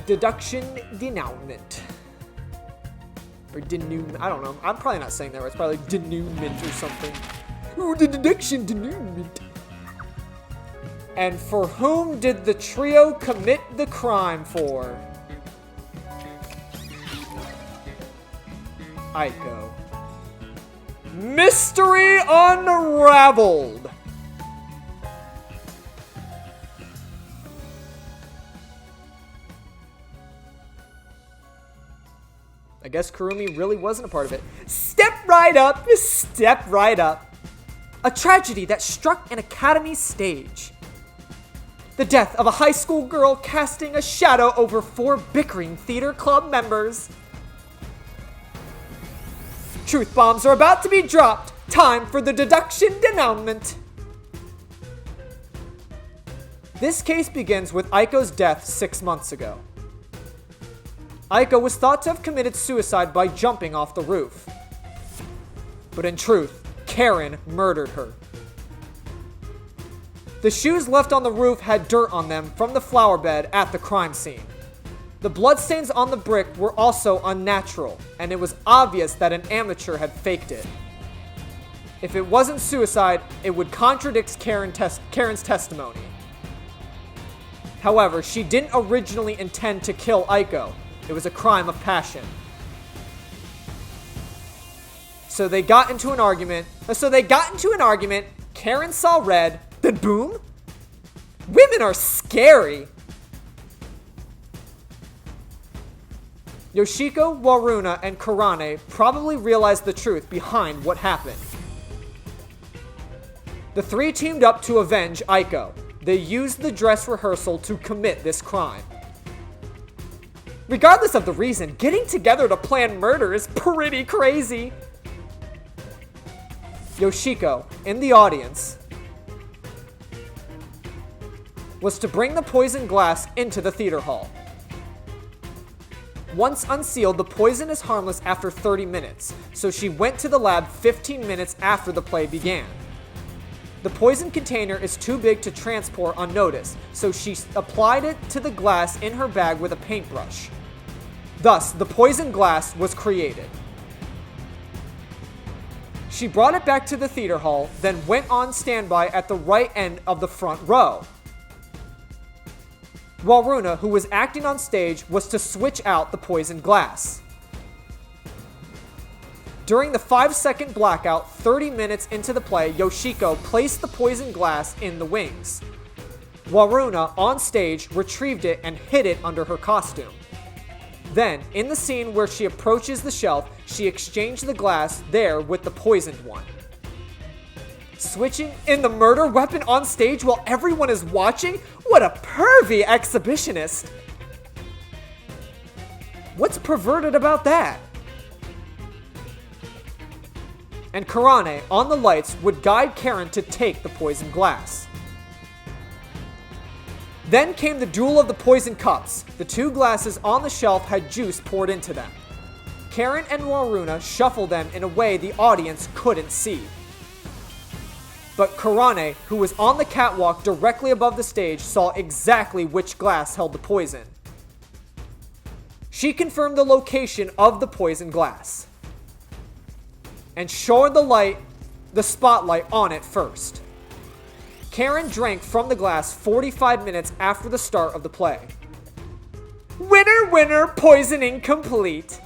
Deduction denouement. Or denouement. I don't know. I'm probably not saying that right. It's probably like denouement or something. Ooh, the deduction denouement. And for whom did the trio commit the crime for? Aiko. Mystery unraveled. I guess Kurumi really wasn't a part of it. Step right up, step right up. A tragedy that struck an academy stage. The death of a high school girl casting a shadow over 4 bickering theater club members. Truth bombs are about to be dropped. Time for the deduction denouement. This case begins with Aiko's death 6 months ago. Aiko was thought to have committed suicide by jumping off the roof. But in truth, Karen murdered her. The shoes left on the roof had dirt on them from the flower bed at the crime scene. The bloodstains on the brick were also unnatural, and it was obvious that an amateur had faked it. If it wasn't suicide, it would contradict Karen's testimony. However, she didn't originally intend to kill Aiko. It was a crime of passion. So they got into an argument. Karen saw red. Then boom. Women are scary. Yoshiko, Waruna, and Kurane probably realized the truth behind what happened. The 3 teamed up to avenge Aiko. They used the dress rehearsal to commit this crime. Regardless of the reason, getting together to plan murder is pretty crazy. Yoshiko, in the audience, was to bring the poison glass into the theater hall. Once unsealed, the poison is harmless after 30 minutes, so she went to the lab 15 minutes after the play began. The poison container is too big to transport unnoticed, so she applied it to the glass in her bag with a paintbrush. Thus, the poison glass was created. She brought it back to the theater hall, then went on standby at the right end of the front row. Waruna, who was acting on stage, was to switch out the poisoned glass. During the 5-second blackout, 30 minutes into the play, Yoshiko placed the poisoned glass in the wings. Waruna, on stage, retrieved it and hid it under her costume. Then, in the scene where she approaches the shelf, she exchanged the glass there with the poisoned one. Switching in the murder weapon on stage while everyone is watching? What a pervy exhibitionist! What's perverted about that? And Karane, on the lights, would guide Karen to take the poisoned glass. Then came the duel of the poison cups. The 2 glasses on the shelf had juice poured into them. Karen and Waruna shuffled them in a way the audience couldn't see. But Karane, who was on the catwalk directly above the stage, saw exactly which glass held the poison. She confirmed the location of the poisoned glass and shone the spotlight on it first. Karen drank from the glass 45 minutes after the start of the play. Winner, winner, poisoning complete.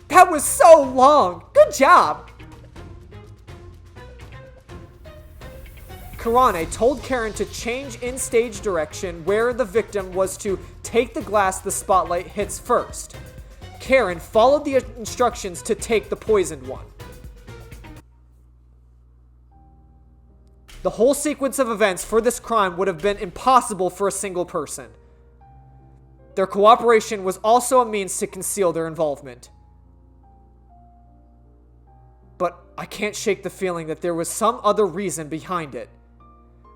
That was so long. Good job. Karane told Karen to change in stage direction where the victim was to take the glass the spotlight hits first. Karen followed the instructions to take the poisoned one. The whole sequence of events for this crime would have been impossible for a single person. Their cooperation was also a means to conceal their involvement. But I can't shake the feeling that there was some other reason behind it.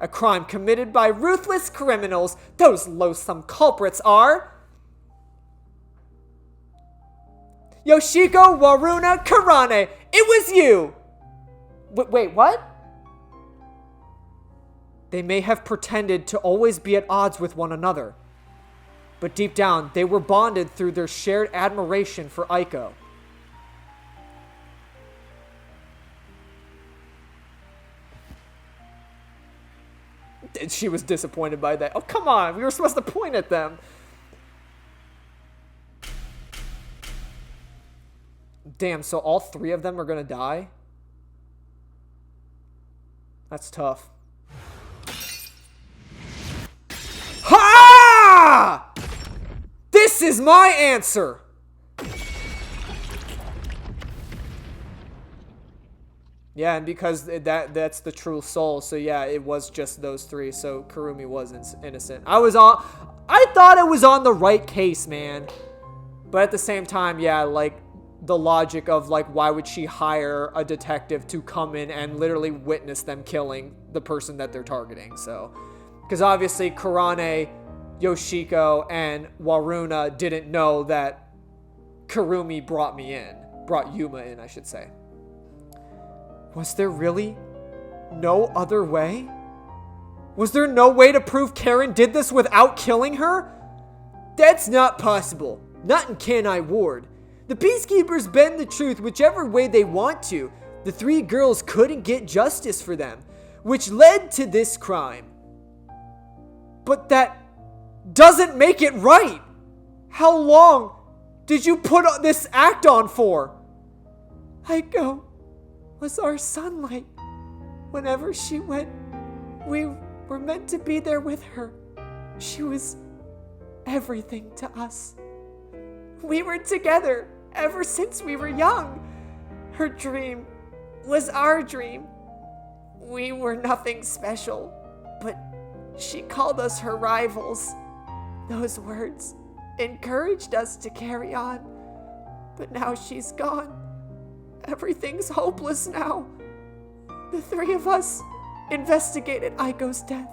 A crime committed by ruthless criminals, those loathsome culprits are... Yoshiko, Waruna, Karane, it was you! Wait, what? They may have pretended to always be at odds with one another, but deep down, they were bonded through their shared admiration for Aiko. She was disappointed by that. Oh, come on, we were supposed to point at them. Damn, so all 3 of them are gonna die? That's tough. Ha! This is my answer! Yeah, and because that's the true soul, so yeah, it was just those 3, so Kurumi was innocent. I thought it was on the right case, man. But at the same time, yeah, like, the logic of, like, why would she hire a detective to come in and literally witness them killing the person that they're targeting, so. Because obviously Karane, Yoshiko, and Waruna didn't know that Kurumi brought Yuma in, I should say. Was there really no other way? Was there no way to prove Karen did this without killing her? That's not possible. Not in Kanai Ward. The Peacekeepers bend the truth whichever way they want to. The 3 girls couldn't get justice for them, which led to this crime. But that doesn't make it right. How long did you put this act on for? Aiko was our sunlight. Whenever she went, we were meant to be there with her. She was everything to us. We were together ever since we were young. Her dream was our dream. We were nothing special, but she called us her rivals. Those words encouraged us to carry on. But now she's gone. Everything's hopeless now. The 3 of us investigated Aiko's death.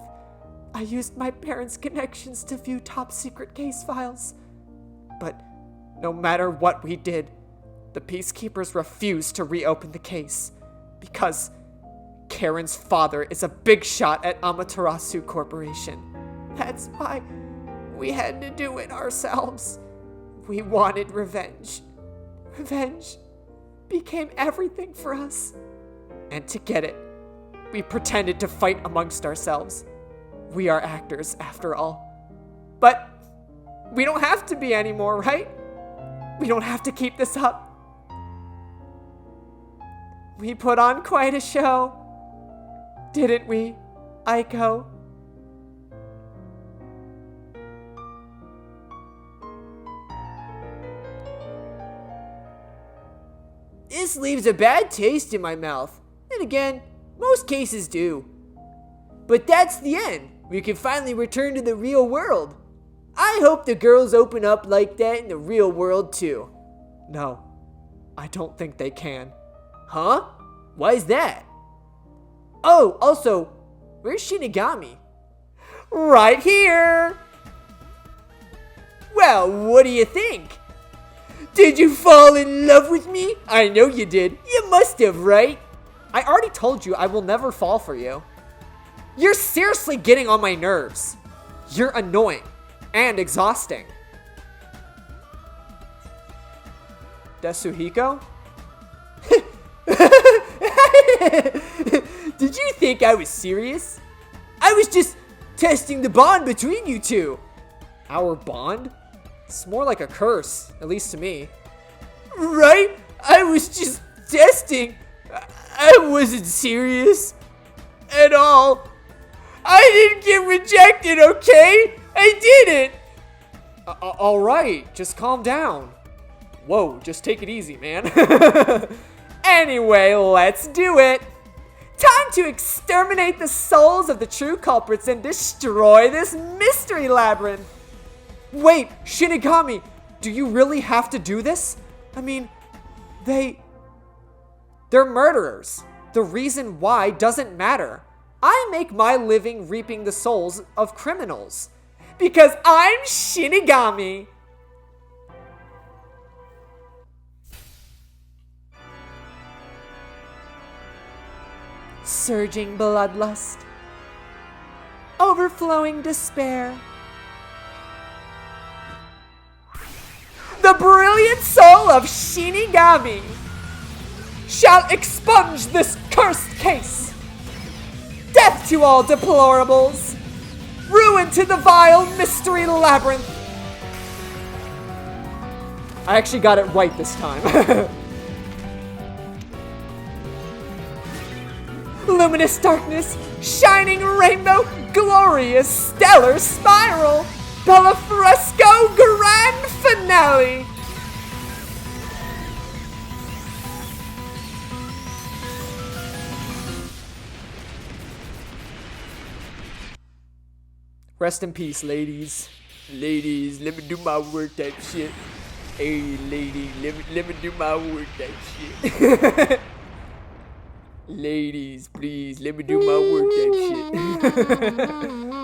I used my parents' connections to view top secret case files. But no matter what we did, the Peacekeepers refused to reopen the case because Karen's father is a big shot at Amaterasu Corporation. That's why we had to do it ourselves. We wanted revenge. Revenge became everything for us. And to get it, we pretended to fight amongst ourselves. We are actors, after all. But we don't have to be anymore, right? We don't have to keep this up. We put on quite a show, didn't we, Aiko? This leaves a bad taste in my mouth. And again, most cases do. But that's the end. We can finally return to the real world. I hope the girls open up like that in the real world too. No, I don't think they can. Huh? Why is that? Oh, also, where's Shinigami? Right here! Well, what do you think? Did you fall in love with me? I know you did. You must have, right? I already told you I will never fall for you. You're seriously getting on my nerves. You're annoying and exhausting. Desuhiko? Did you think I was serious? I was just testing the bond between you two. Our bond? It's more like a curse, at least to me. Right? I was just testing. I wasn't serious at all. I didn't get rejected, okay? I didn't. Alright, just calm down. Whoa, just take it easy, man. Anyway, let's do it. Time to exterminate the souls of the true culprits and destroy this mystery labyrinth. Wait, Shinigami, do you really have to do this? I mean, they're murderers. The reason why doesn't matter. I make my living reaping the souls of criminals. Because I'm Shinigami. Surging bloodlust. Overflowing despair. The brilliant soul of Shinigami shall expunge this cursed case. Death to all deplorables. Ruin to the vile mystery labyrinth. I actually got it right this time. Luminous darkness, shining rainbow, glorious stellar spiral. Bella Fresco grand finale. Rest in peace, ladies. Ladies, let me do my work type shit. Hey, lady, let me do my work type shit. Ladies, please, let me do my work type shit.